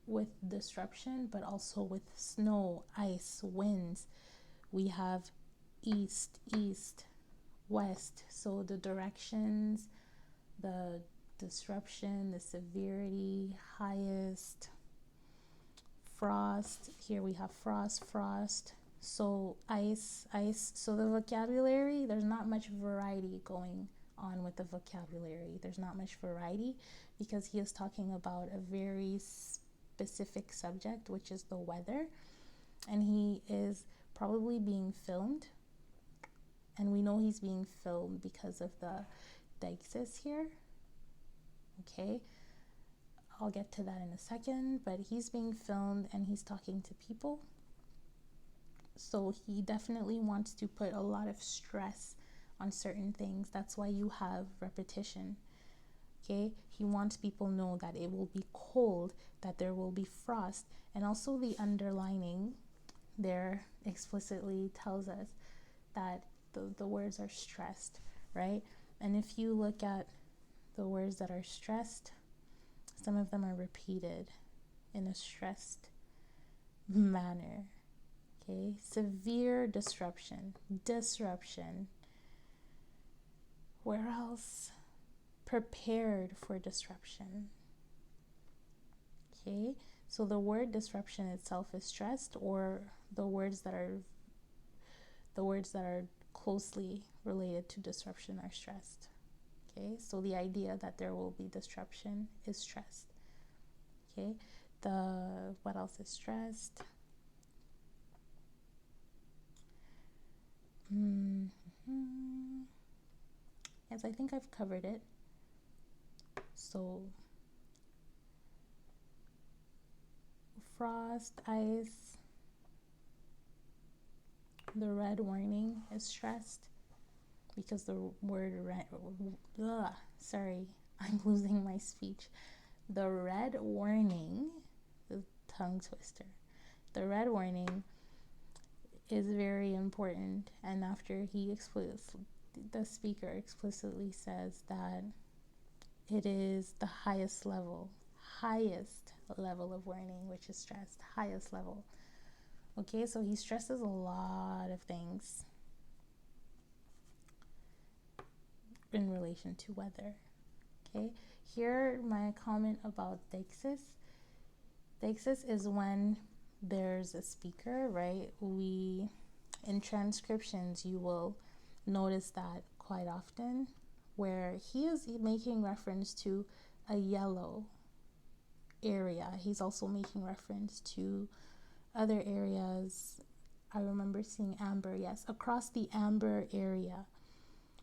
with disruption, but also with snow, ice, winds. We have east, east, west. So the directions, the disruption, the severity, highest, frost. Here we have frost, frost. So ice, ice. So the vocabulary, there's not much variety going on with the vocabulary. There's not much variety because he is talking about a very specific subject, which is the weather, and he is probably being filmed, and we know he's being filmed because of the deixis here. Okay, I'll get to that in a second, but he's being filmed and he's talking to people, so he definitely wants to put a lot of stress on certain things. That's why you have repetition. Okay, he wants people to know that it will be cold, that there will be frost, and also the underlining there explicitly tells us that the words are stressed, right? And if you look at the words that are stressed, some of them are repeated in a stressed manner. Okay, severe disruption, disruption. Where else? Prepared for disruption. Okay, so the word disruption itself is stressed, or the words that are closely related to disruption are stressed. Okay, so the idea that there will be disruption is stressed. Okay, what else is stressed? Yes, I think I've covered it. So frost, ice, the red warning is stressed because the word red, sorry, I'm losing my speech. The red warning, the tongue twister, the red warning is very important, and after the speaker explicitly says that it is the highest level of warning, which is stressed, highest level. Okay, so he stresses a lot of things in relation to weather. Okay, here my comment about deixis. Deixis is when there's a speaker, right? In transcriptions, you will notice that quite often, where he is making reference to a yellow area. He's also making reference to other areas. I remember seeing amber, yes, across the amber area.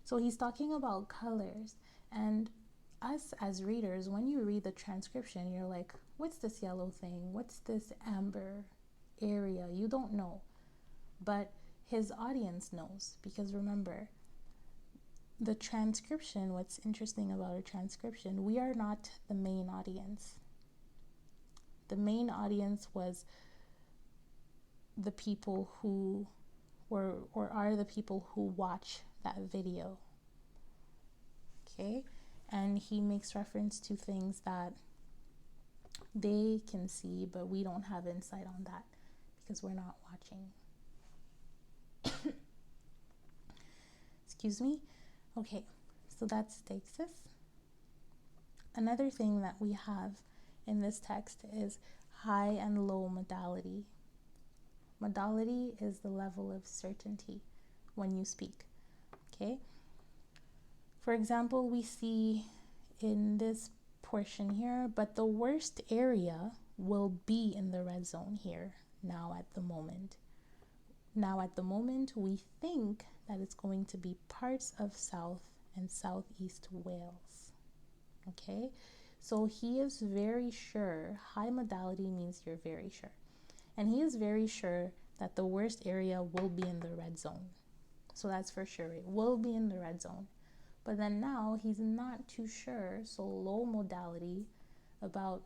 So he's talking about colors, and us as readers, when you read the transcription, you're like, what's this yellow thing? What's this amber area? You don't know, but his audience knows, because remember, the transcription, what's interesting about a transcription, we are not the main audience. The main audience was the people who were or are the people who watch that video. Okay, and he makes reference to things that they can see, but we don't have insight on that because we're not watching. Excuse me. Okay, so that's deixis. Another thing that we have in this text is high and low modality. Modality is the level of certainty when you speak. Okay. For example, we see in this portion here, but the worst area will be in the red zone here now at the moment. Now at the moment, we think that it's going to be parts of South and Southeast Wales. Okay, so he is very sure. High modality means you're very sure. And he is very sure that the worst area will be in the red zone. So that's for sure. It will be in the red zone. But then now he's not too sure, so low modality, about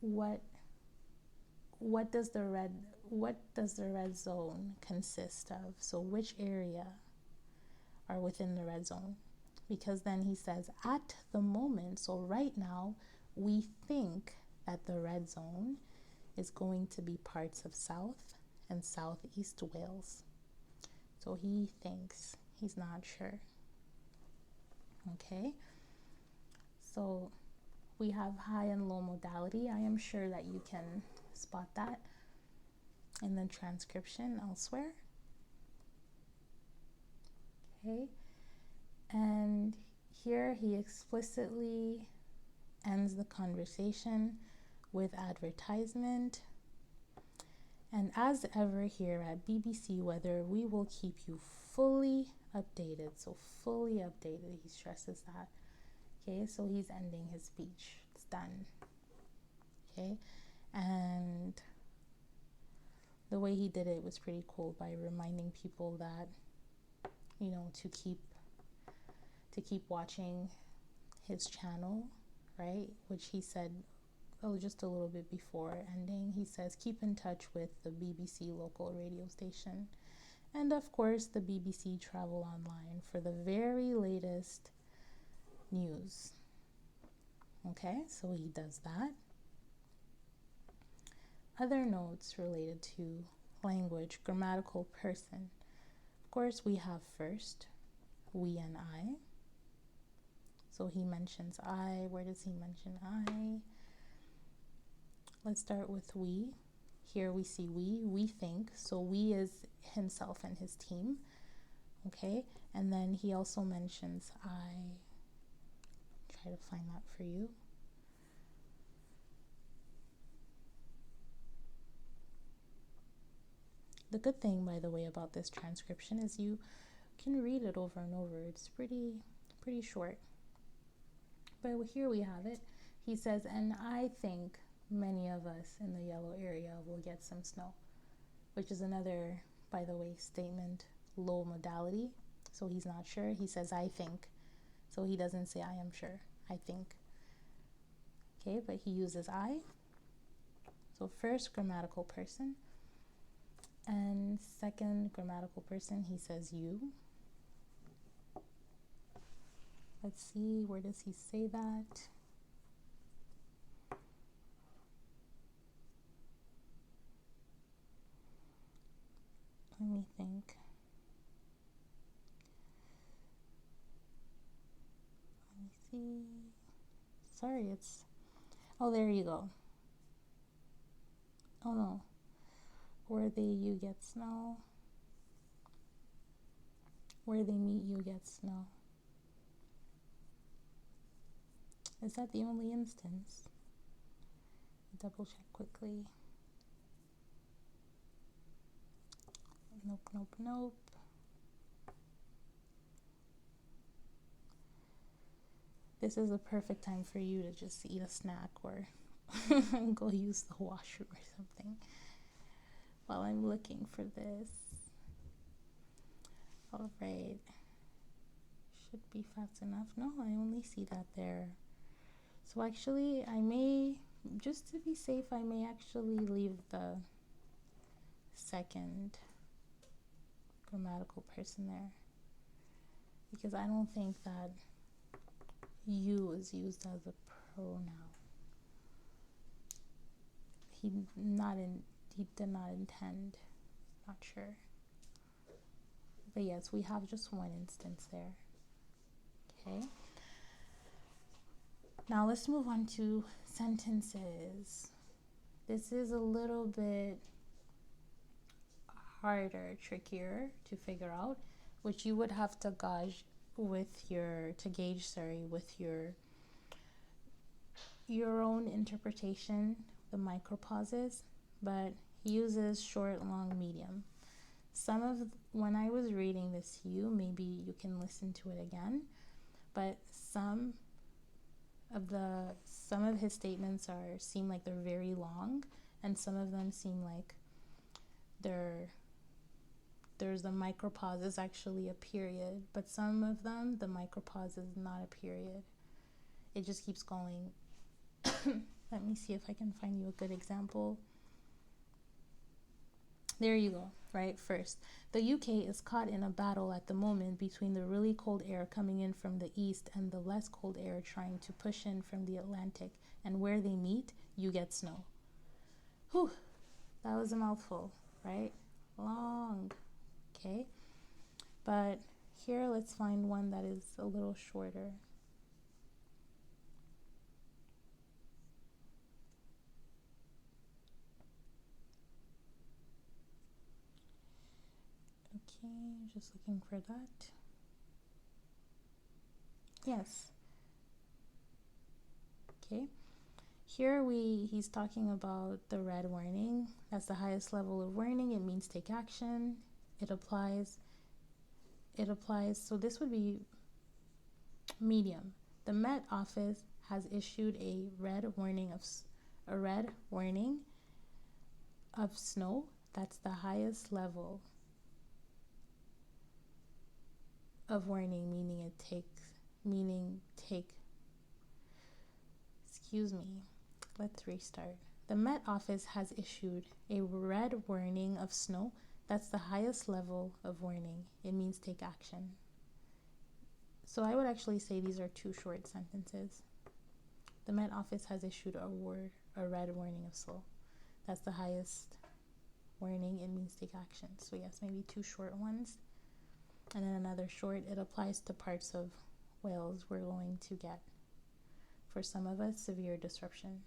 what does the red zone consist of? So which area are within the red zone? Because then he says, at the moment, so right now, we think that the red zone is going to be parts of South and Southeast Wales. So he thinks, he's not sure. Okay, so we have high and low modality. I am sure that you can spot that in the transcription elsewhere. Okay, and here he explicitly ends the conversation with advertisement. And as ever here at BBC Weather, we will keep you fully updated. So fully updated, he stresses that. Okay, so he's ending his speech. It's done. Okay, and the way he did it was pretty cool by reminding people that, you know, to keep watching his channel, right? Which he said, oh, just a little bit before ending, he says, keep in touch with the BBC local radio station. And of course, the BBC Travel Online for the very latest news. Okay, so he does that. Other notes related to language, grammatical person. Of course, we have first, we and I. So he mentions I. Where does he mention I? Let's start with we. Here we see we think. So we is himself and his team. Okay, and then he also mentions I. Try to find that for you. The good thing, by the way, about this transcription is you can read it over and over. It's pretty short. But here we have it. He says, and I think many of us in the yellow area will get some snow, which is another, by the way, statement, low modality. So he's not sure. He says, I think. So he doesn't say, I am sure. I think. Okay, but he uses I. So first, grammatical person. And second, grammatical person, he says you. Let's see, where does he say that? Let me think. Let me see. Sorry, it's... Oh, there you go. Oh, no. Where they you get snow. Where they meet you get snow. Is that the only instance? Double check quickly. Nope. This is a perfect time for you to just eat a snack or go use the washroom or something while I'm looking for this. All right. Should be fast enough. No, I only see that there. So actually, I may, just to be safe, I may actually leave the second grammatical person there, because I don't think that you is used as a pronoun. He did not intend. Not sure. But yes, we have just one instance there. Okay. Now let's move on to sentences. This is a little bit harder, trickier to figure out, which you would have to gauge with your own interpretation, the micropauses, but he uses short, long, medium. When I was reading this to you, maybe you can listen to it again, but some of his statements seem like they're very long, and some of them seem like there's a micropause is actually a period, but some of them, the micropause is not a period. It just keeps going. Let me see if I can find you a good example. There you go, right? First, the UK is caught in a battle at the moment between the really cold air coming in from the east and the less cold air trying to push in from the Atlantic. And where they meet, you get snow. Whew, that was a mouthful, right? Long, okay? But here, let's find one that is a little shorter. Okay, just looking for that. Yes. Okay. Here he's talking about the red warning. That's the highest level of warning. It means take action. It applies. So this would be medium. The Met Office has issued a red warning of snow. That's the highest level of warning, excuse me, let's restart. The Met Office has issued a red warning of snow. That's the highest level of warning. It means take action. So I would actually say these are two short sentences. The Met Office has issued a red warning of snow. That's the highest warning. It means take action. So yes, maybe two short ones. And then another short, it applies to parts of Wales we're going to get, for some of us, severe disruption.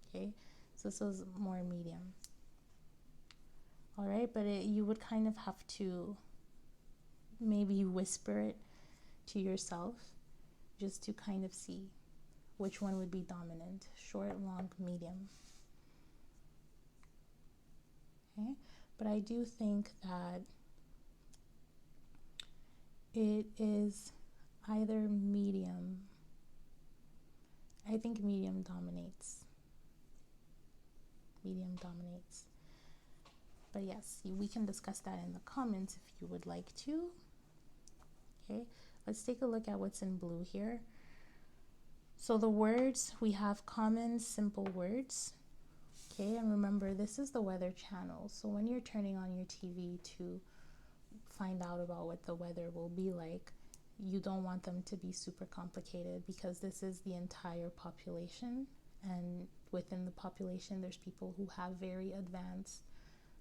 Okay, so this is more medium. All right, but you would kind of have to maybe whisper it to yourself just to kind of see which one would be dominant, short, long, medium. Okay, but I do think that it is either medium. I think medium dominates. But yes, we can discuss that in the comments if you would like to. Okay, let's take a look at what's in blue here. So the words, we have common, simple words. Okay, and remember, this is the Weather Channel. So when you're turning on your TV to find out about what the weather will be like, you don't want them to be super complicated, because this is the entire population, and within the population there's people who have very advanced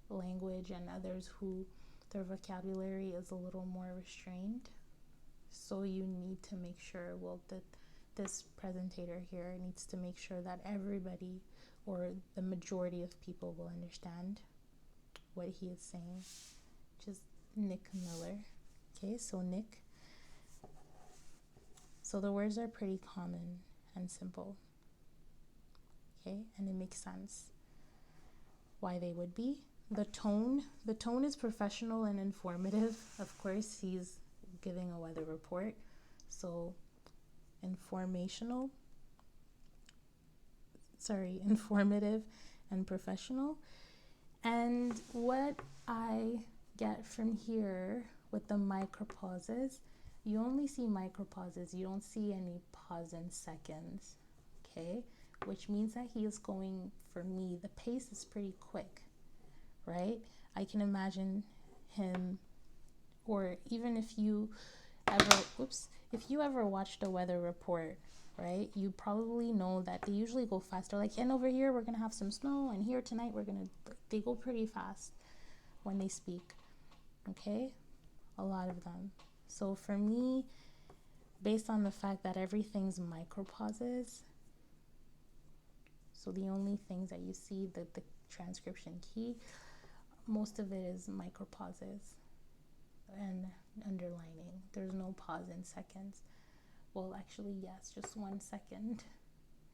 language and others who their vocabulary is a little more restrained. So you need to make sure, that this presentator here needs to make sure that everybody, or the majority of people, will understand what he is saying. Just Nick Miller. Okay, so Nick. So the words are pretty common and simple. Okay, and it makes sense why they would be. The tone is professional and informative. Of course, he's giving a weather report, so informative and professional. And what I get from here with the micropauses, you only see micropauses, you don't see any pause in seconds, okay? Which means that he is going, for me, the pace is pretty quick, right? I can imagine him, or even if you ever watched a weather report, right, you probably know that they usually go faster. Like, and over here we're gonna have some snow, and here tonight they go pretty fast when they speak. Okay, a lot of them. So for me, based on the fact that everything's micropauses, so the only things that you see, the transcription key, most of it is micropauses and underlining. There's no pause in seconds. Well, actually, yes, just 1 second.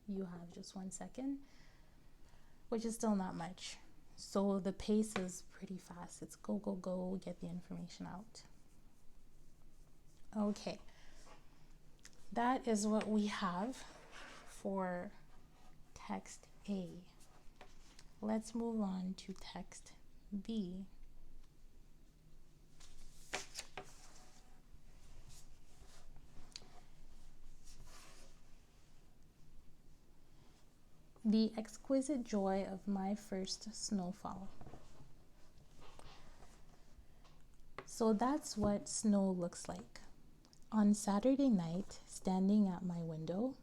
You have just 1 second, which is still not much. So the pace is pretty fast. It's go, go, go, get the information out. Okay, that is what we have for text A. Let's move on to text B. The exquisite joy of my first snowfall. So that's what snow looks like. On Saturday night, standing at my window,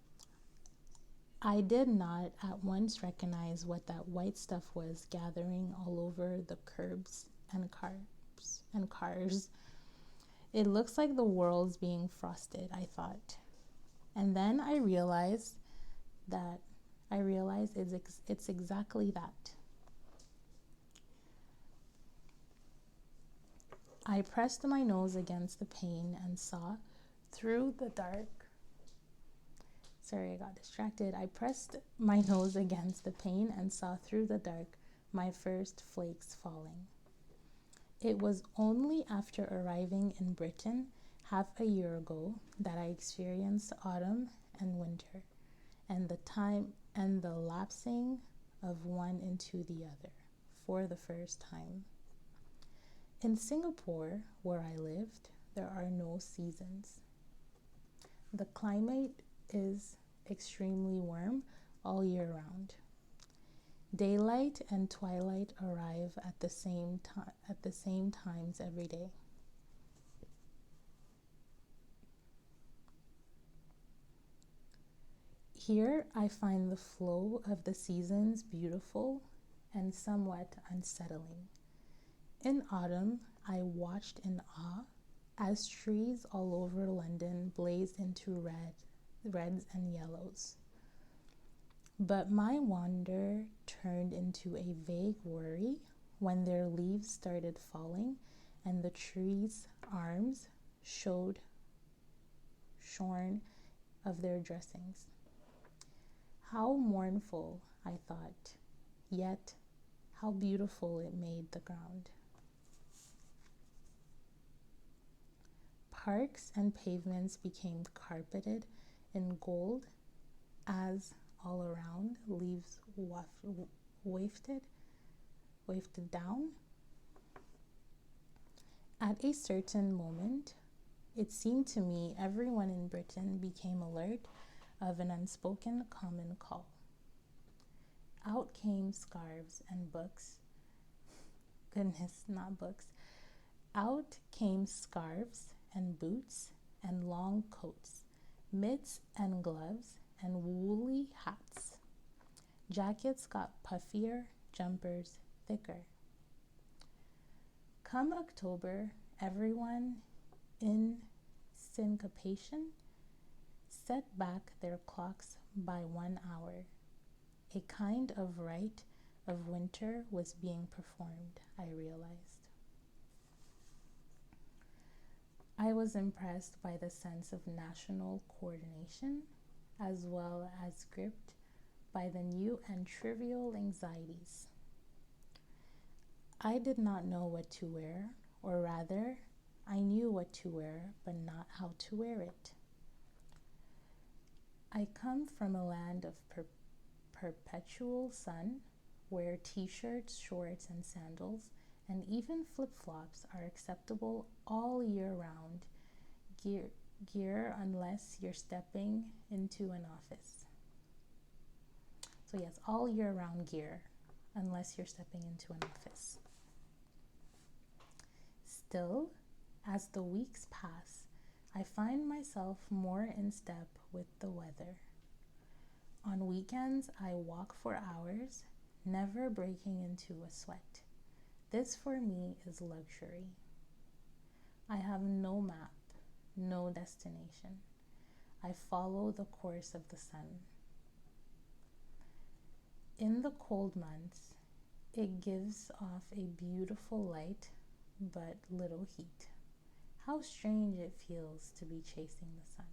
I did not at once recognize what that white stuff was gathering all over the curbs and cars. It looks like the world's being frosted, I thought. And then I realized it's exactly that. I pressed my nose against the pane and saw through the dark. Sorry, I got distracted. I pressed my nose against the pane and saw through the dark my first flakes falling. It was only after arriving in Britain half a year ago that I experienced autumn and winter, and the lapsing of one into the other for the first time. In Singapore, where I lived, there are no seasons. The climate is extremely warm all year round. Daylight and twilight arrive at the same times every day. Here I find the flow of the seasons beautiful and somewhat unsettling. In autumn, I watched in awe as trees all over London blazed into reds and yellows. But my wonder turned into a vague worry when their leaves started falling and the trees' arms shorn of their dressings. How mournful, I thought, yet how beautiful it made the ground. Parks and pavements became carpeted in gold as all around leaves wafted down. At a certain moment, it seemed to me everyone in Britain became alert of an unspoken common call. Out came scarves and books. Goodness, not books. Out came scarves and boots and long coats, mitts and gloves and woolly hats. Jackets got puffier, jumpers thicker. Come October, everyone in syncopation set back their clocks by 1 hour. A kind of rite of winter was being performed, I realized. I was impressed by the sense of national coordination, as well as gripped by the new and trivial anxieties. I did not know what to wear, or rather, I knew what to wear, but not how to wear it. I come from a land of perpetual sun, where t-shirts, shorts, and sandals, and even flip-flops are acceptable all year round gear unless you're stepping into an office. So yes, all year round gear unless you're stepping into an office. Still, as the weeks pass, I find myself more in step with the weather. On weekends, I walk for hours, never breaking into a sweat. This for me is luxury. I have no map, no destination. I follow the course of the sun. In the cold months, it gives off a beautiful light, but little heat. How strange it feels to be chasing the sun.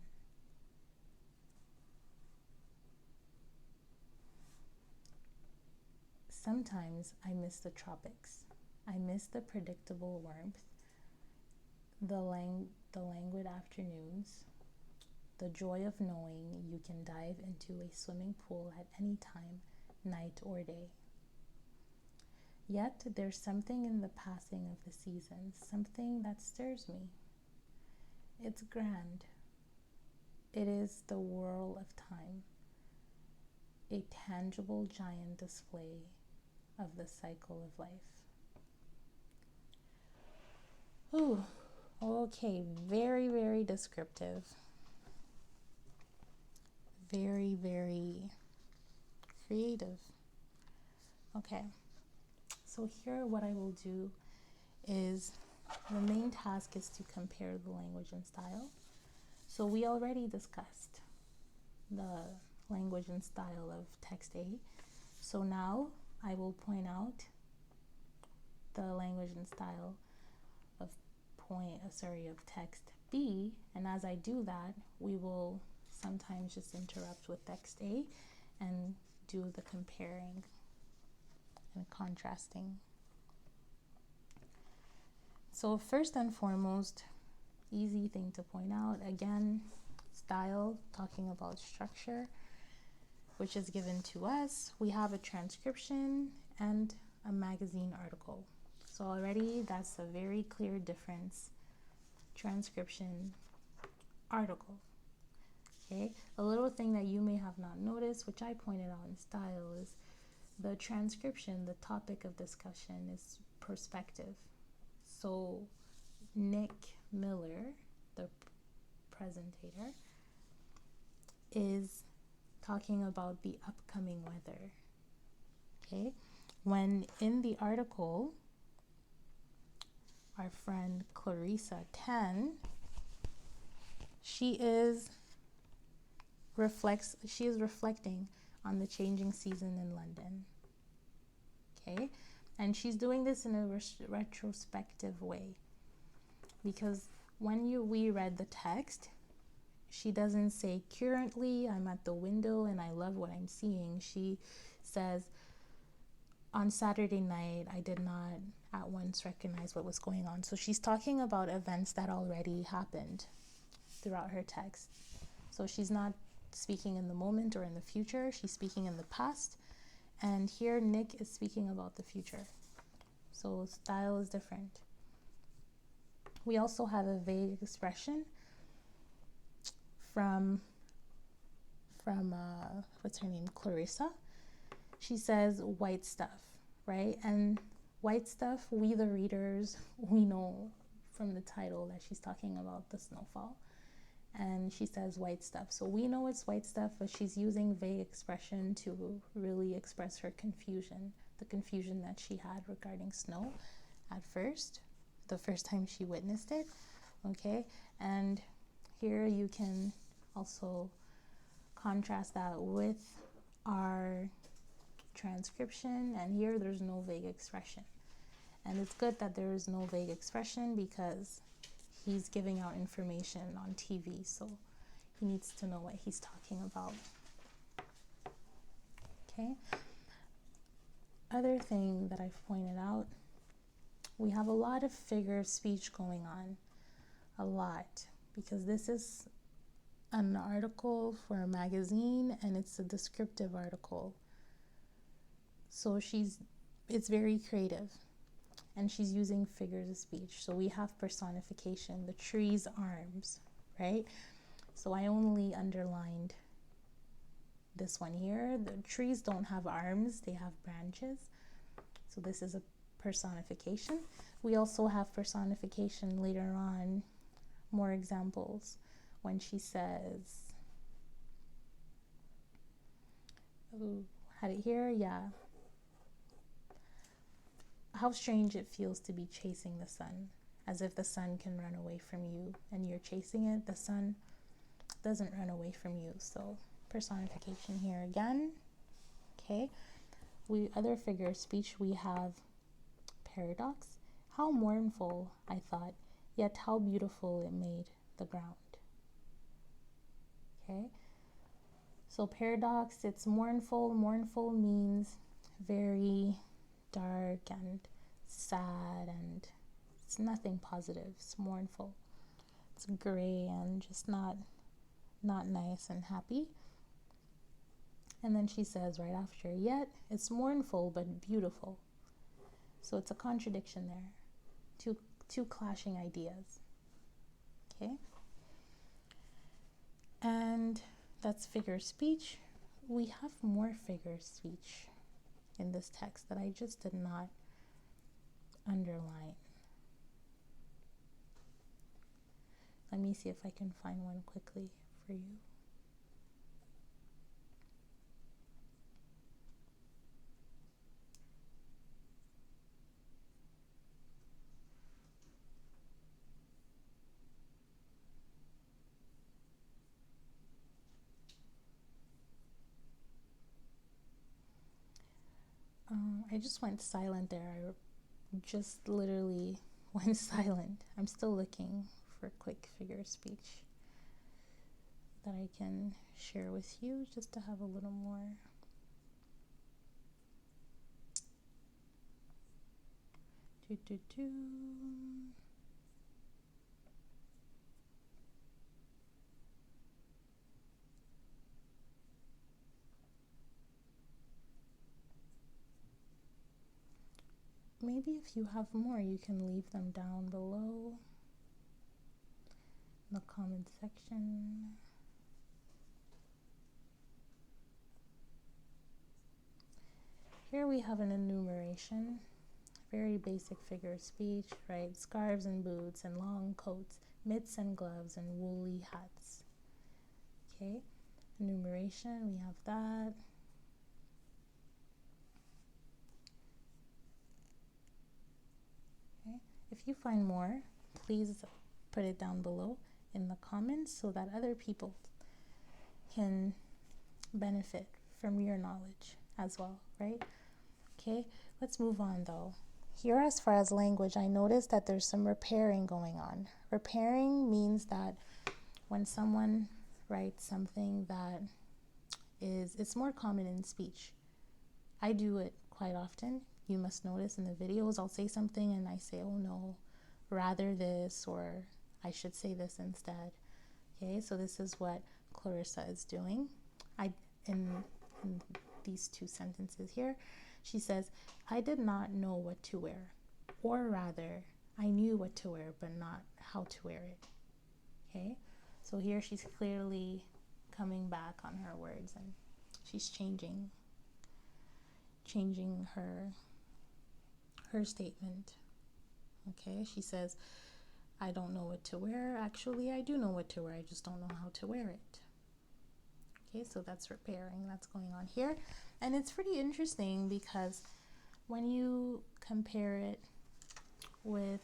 Sometimes I miss the tropics. I miss the predictable warmth, the languid afternoons, the joy of knowing you can dive into a swimming pool at any time, night or day. Yet there's something in the passing of the seasons, something that stirs me. It's grand. It is the whirl of time. a tangible giant display of the cycle of life. Ooh, okay, very, very descriptive. Very, very creative. Okay, so here what I will do is the main task is to compare the language and style. So we already discussed the language and style of text A. So now I will point out the language and style of text B, and as I do that, we will sometimes just interrupt with text A and do the comparing and contrasting. So first and foremost, easy thing to point out, again, style, talking about structure, which is given to us. We have a transcription and a magazine article. So already that's a very clear difference. Transcription, article. Okay, a little thing that you may have not noticed, which I pointed out in style, is the transcription, the topic of discussion is perspective. So Nick Miller, the presentator, is talking about the upcoming weather. Okay, when in the article, our friend Clarissa 10, she is reflecting on the changing season in London. Okay, and she's doing this in a retrospective way, because when we read the text, she doesn't say currently I'm at the window and I love what I'm seeing. She says on Saturday night I did not at once recognize what was going on. So she's talking about events that already happened throughout her text. So she's not speaking in the moment or in the future, she's speaking in the past. And here Nick is speaking about the future. So style is different. We also have a vague expression from what's her name, Clarissa. She says white stuff, right? And white stuff, we the readers, we know from the title that she's talking about the snowfall. And she says white stuff. So we know it's white stuff, but she's using vague expression to really express her confusion, the confusion that she had regarding snow at first, the first time she witnessed it. Okay, and here you can also contrast that with our transcription, and here there's no vague expression. And it's good that there is no vague expression because he's giving out information on TV, so he needs to know what he's talking about. Okay. Other thing that I've pointed out, we have a lot of figure of speech going on, a lot, because this is an article for a magazine and it's a descriptive article. So it's very creative. And she's using figures of speech. So we have personification, the tree's arms, right? So I only underlined this one here. The trees don't have arms, they have branches. So this is a personification. We also have personification later on, more examples, when she says, had it here, yeah. How strange it feels to be chasing the sun, as if the sun can run away from you and you're chasing it. The sun doesn't run away from you. So personification here again. Okay. Other figure of speech, we have paradox. How mournful, I thought, yet how beautiful it made the ground. Okay. So paradox, it's mournful. Mournful means very dark and sad, and it's nothing positive. It's mournful. It's gray and just not nice and happy. And then she says right after, yet it's mournful but beautiful. So it's a contradiction there. Two clashing ideas. Okay. And that's figure of speech. we have more figure of speech in this text that I just did not underline. Let me see if I can find one quickly for you. I just went silent there. I just literally went silent. I'm still looking for quick figure of speech that I can share with you just to have a little more. Maybe if you have more, you can leave them down below in the comment section. Here we have an enumeration, very basic figure of speech, right? Scarves and boots and long coats, mitts and gloves and woolly hats. Okay, enumeration, we have that. Okay, if you find more, please put it down below in the comments so that other people can benefit from your knowledge as well, right? Okay, let's move on though. Here, as far as language, I noticed that there's some repairing going on. Repairing means that when someone writes something that it's more common in speech. I do it quite often. You must notice in the videos, I'll say something and I say, oh no, rather this, or I should say this instead. Okay, so this is what Clarissa is doing. In these two sentences here, she says, I did not know what to wear, or rather, I knew what to wear, but not how to wear it. Okay, so here she's clearly coming back on her words and she's changing her statement. Okay, she says, I don't know what to wear. Actually, I do know what to wear. I just don't know how to wear it. Okay, so that's repairing. That's going on here. And it's pretty interesting because when you compare it with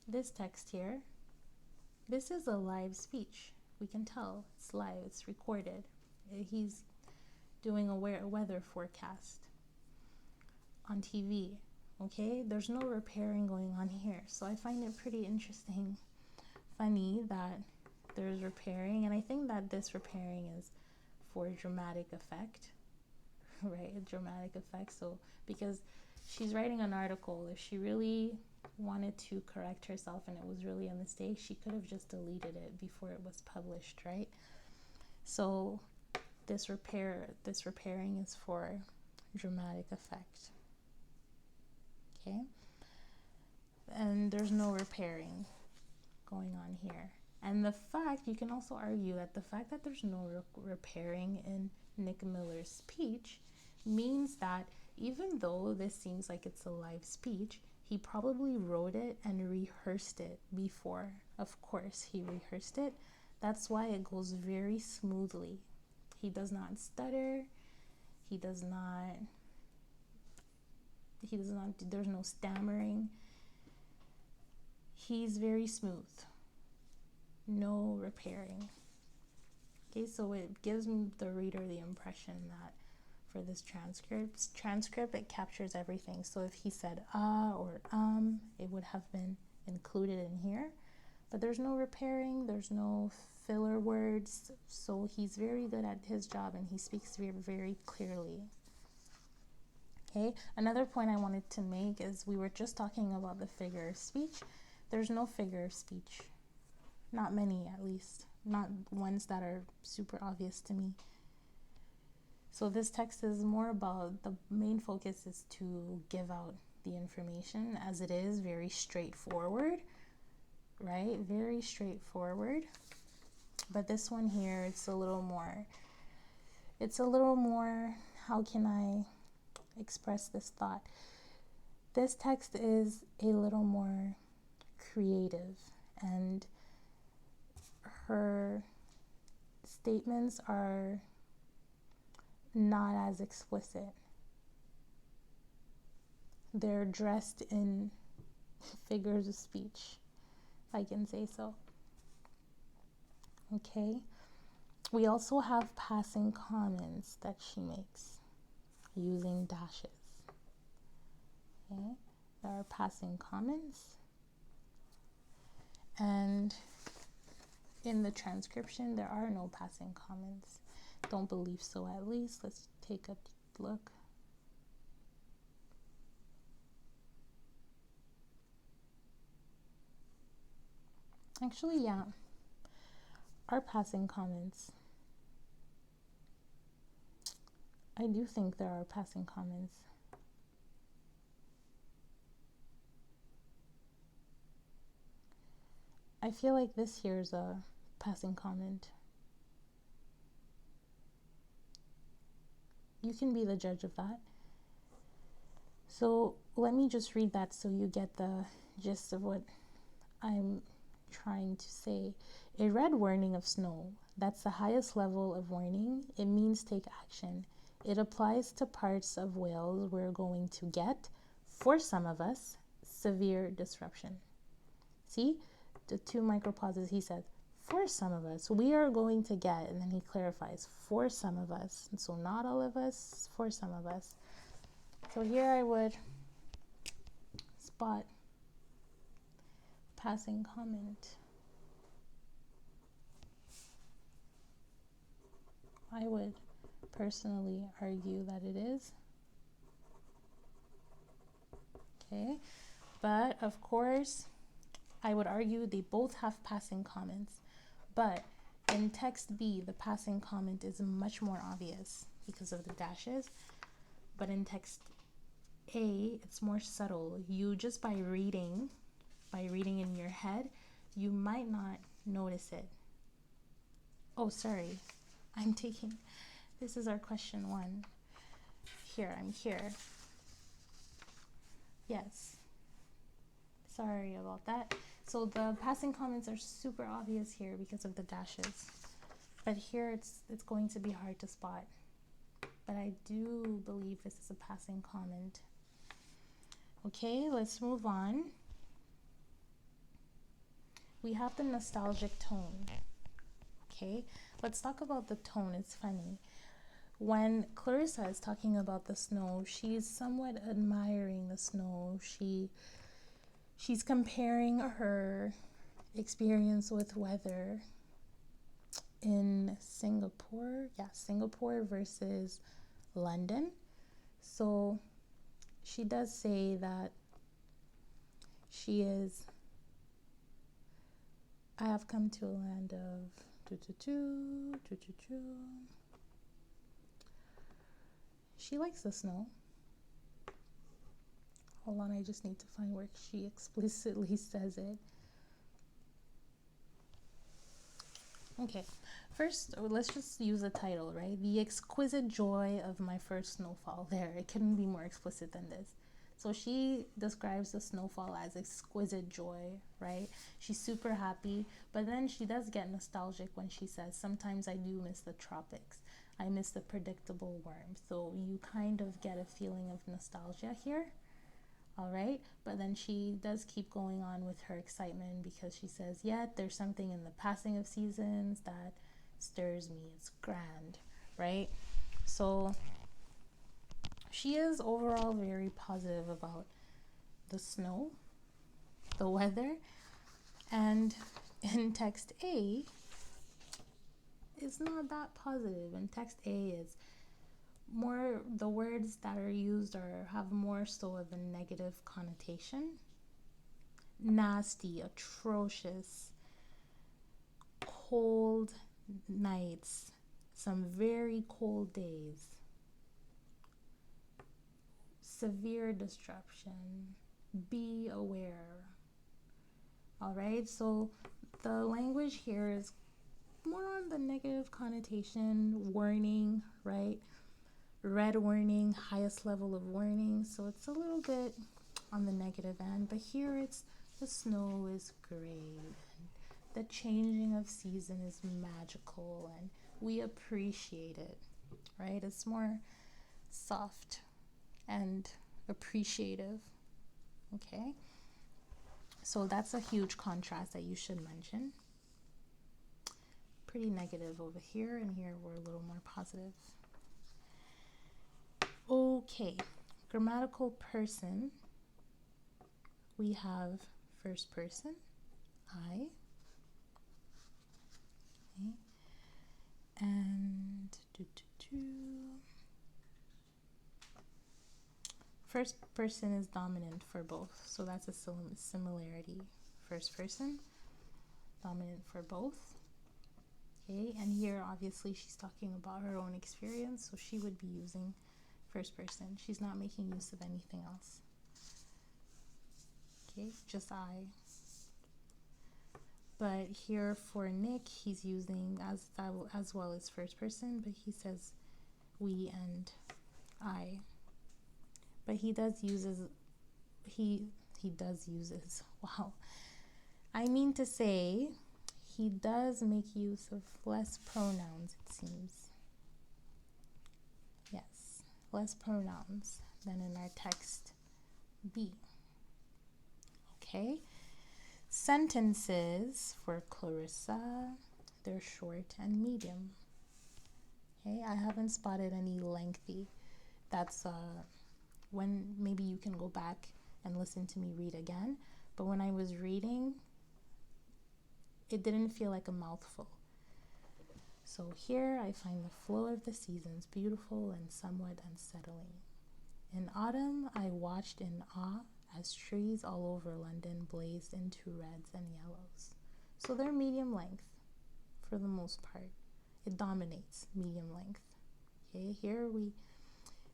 this text here, this is a live speech. We can tell it's live, it's recorded. He's doing a weather forecast on TV. Okay, there's no repairing going on here. So I find it pretty interesting, funny that there's repairing, and I think that this repairing is for dramatic effect, right? A dramatic effect. So because she's writing an article, if she really wanted to correct herself and it was really a mistake, she could have just deleted it before it was published, right? So this repairing is for dramatic effect. Okay, and there's no repairing going on here. And the fact, you can also argue that the fact that there's no repairing in Nick Miller's speech means that even though this seems like it's a live speech, he probably wrote it and rehearsed it before. Of course, he rehearsed it. That's why it goes very smoothly. He does not stutter. There's no stammering. He's very smooth. No repairing. Okay, so it gives the reader the impression that for this transcript, it captures everything. So if he said or it would have been included in here. But there's no repairing, there's no filler words, so he's very good at his job and he speaks very, very clearly. Okay, another point I wanted to make is we were just talking about the figure of speech. There's no figure of speech. Not many, at least. Not ones that are super obvious to me. So this text is more about, the main focus is to give out the information as it is, very straightforward, right? Very straightforward. But this one here, it's a little more It's a little more, how can I express this thought? This text is a little more creative, and her statements are not as explicit. They're dressed in figures of speech, if I can say so. Okay. We also have passing comments that she makes using dashes. Okay. There are passing comments. And in the transcription, there are no passing comments. Don't believe so, at least. Let's take a look. Actually, yeah, are passing comments. I do think there are passing comments. I feel like this here is a passing comment. You can be the judge of that. So let me just read that so you get the gist of what I'm trying to say. A red warning of snow. That's the highest level of warning. It means take action. It applies to parts of Wales we're going to get, for some of us, severe disruption. See, the 2 micropauses, he said, for some of us, we are going to get, and then he clarifies, for some of us. And so not all of us, for some of us. So here I would spot passing comment. I would personally argue that it is. Okay, but of course, I would argue they both have passing comments. But in text B, the passing comment is much more obvious because of the dashes. But in text A, it's more subtle. You just by reading in your head, you might not notice it. Oh, sorry. This is our question 1. I'm here. Yes. Sorry about that. So the passing comments are super obvious here because of the dashes. But here it's going to be hard to spot. But I do believe this is a passing comment. Okay, let's move on. We have the nostalgic tone. Okay, let's talk about the tone. It's funny. When Clarissa is talking about the snow, she's somewhat admiring the snow. She's comparing her experience with weather in Singapore. Yeah, Singapore versus London. So she does say that I have come to a land of She likes the snow. Hold on, I just need to find where she explicitly says it. Okay, first, let's just use the title, right? The exquisite joy of my first snowfall. There, it couldn't be more explicit than this. So she describes the snowfall as exquisite joy, right? She's super happy, but then she does get nostalgic when she says, sometimes I do miss the tropics. I miss the predictable warmth. So you kind of get a feeling of nostalgia here, all right? But then she does keep going on with her excitement because she says, yet there's something in the passing of seasons that stirs me. It's grand, right? So she is overall very positive about the snow, the weather, and in text A, it's not that positive. In text A, is more, the words that are used have more so of a negative connotation. Nasty, atrocious, cold nights, some very cold days, severe disruption, be aware. All right, so the language here is more on the negative connotation, warning, right? Red warning, highest level of warning. So it's a little bit on the negative end, but here it's the snow is gray, and the changing of season is magical, and we appreciate it, right? It's more soft and appreciative. Okay, so that's a huge contrast that you should mention. Pretty negative over here, and here we're a little more positive. Okay, grammatical person. We have first person, I. Okay. And first person is dominant for both, so that's a similarity. First person, dominant for both. Okay, and here obviously she's talking about her own experience, so she would be using first person. She's not making use of anything else. Okay, just I. But here for Nick, he's using as well as first person, but he says we and I. But he does uses wow. I mean to say he does make use of less pronouns, it seems. Yes, less pronouns than in our text B. Okay. Sentences for Clarissa, they're short and medium. Okay, I haven't spotted any lengthy. That's when maybe you can go back and listen to me read again. But when I was reading, it didn't feel like a mouthful. So here I find the flow of the seasons beautiful and somewhat unsettling. In autumn, I watched in awe as trees all over London blazed into reds and yellows. So they're medium length for the most part. It dominates medium length. Okay, here we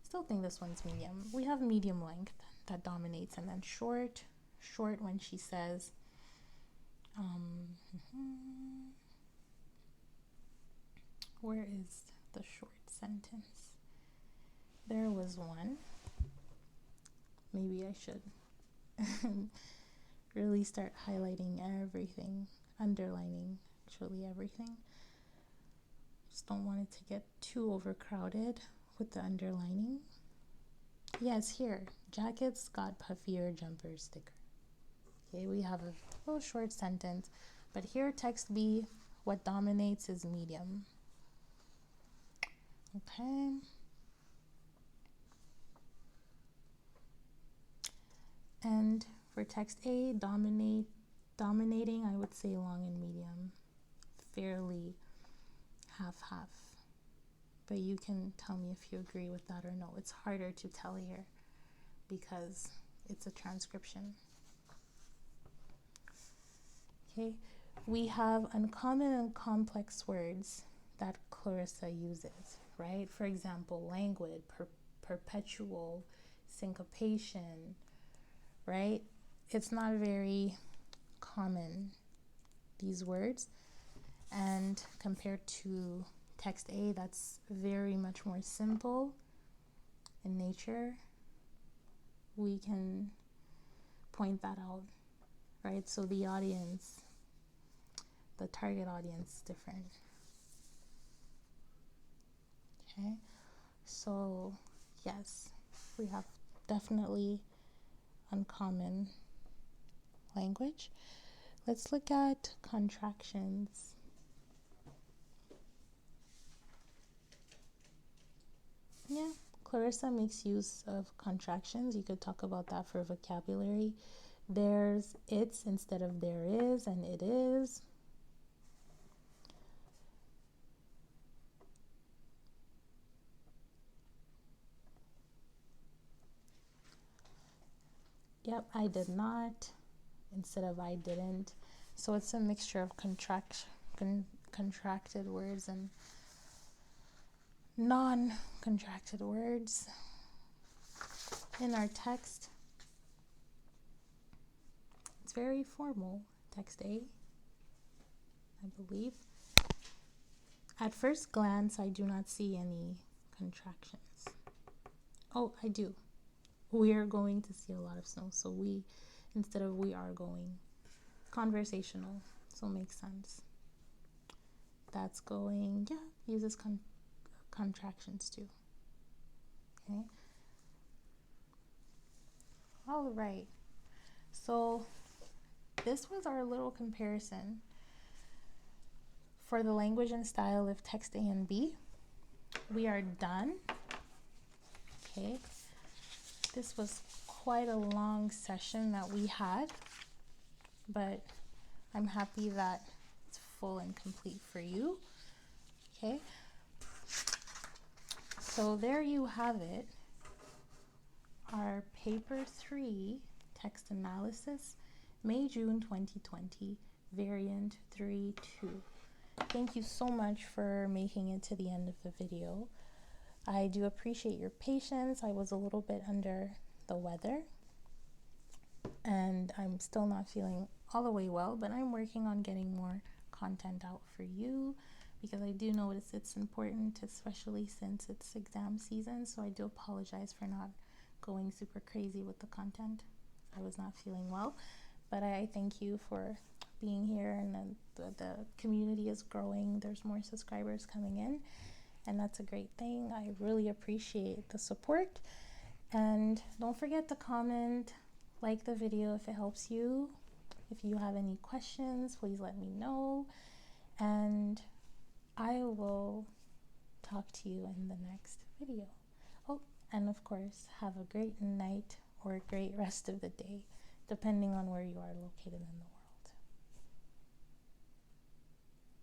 still think this one's medium. We have medium length that dominates, and then short when she says, where is the short sentence? There was one. Maybe I should really start highlighting everything, underlining actually everything. Just don't want it to get too overcrowded with the underlining. Yes, here, jackets got puffier jumper sticker. Okay, we have a little short sentence, but here text B, what dominates is medium. Okay. And for text A, dominating, I would say long and medium, fairly half-half. But you can tell me if you agree with that or no. It's harder to tell here because it's a transcription. Okay, we have uncommon and complex words that Clarissa uses, right? For example, languid, perpetual, syncopation, right? It's not very common, these words. And compared to text A, that's very much more simple in nature. We can point that out, right? So the audience, the target audience is different. Okay, so yes, we have definitely uncommon language. Let's look at contractions. Yeah, Clarissa makes use of contractions. You could talk about that for vocabulary. There's it's instead of there is and it is. Yep, I did not instead of I didn't. So it's a mixture of contracted words and non-contracted words in our text. It's very formal, text A, I believe. At first glance, I do not see any contractions. Oh, I do. We are going to see a lot of snow. So we, instead of we are going. Conversational, so makes sense. That's going, yeah, uses contractions too. Okay. All right. So this was our little comparison for the language and style of text A and B. We are done. Okay. This was quite a long session that we had, but I'm happy that it's full and complete for you. Okay. So there you have it. Our paper 3, text analysis, May-June 2020, variant 3-2. Thank you so much for making it to the end of the video. I do appreciate your patience. I was a little bit under the weather and I'm still not feeling all the way well, but I'm working on getting more content out for you because I do notice it's important, especially since it's exam season. So I do apologize for not going super crazy with the content. I was not feeling well, but I thank you for being here, and the community is growing. There's more subscribers coming in, and that's a great thing. I really appreciate the support, and don't forget to comment, like the video if it helps you. If you have any questions, please let me know, and I will talk to you in the next video. Oh, and of course, have a great night or a great rest of the day, depending on where you are located in the world.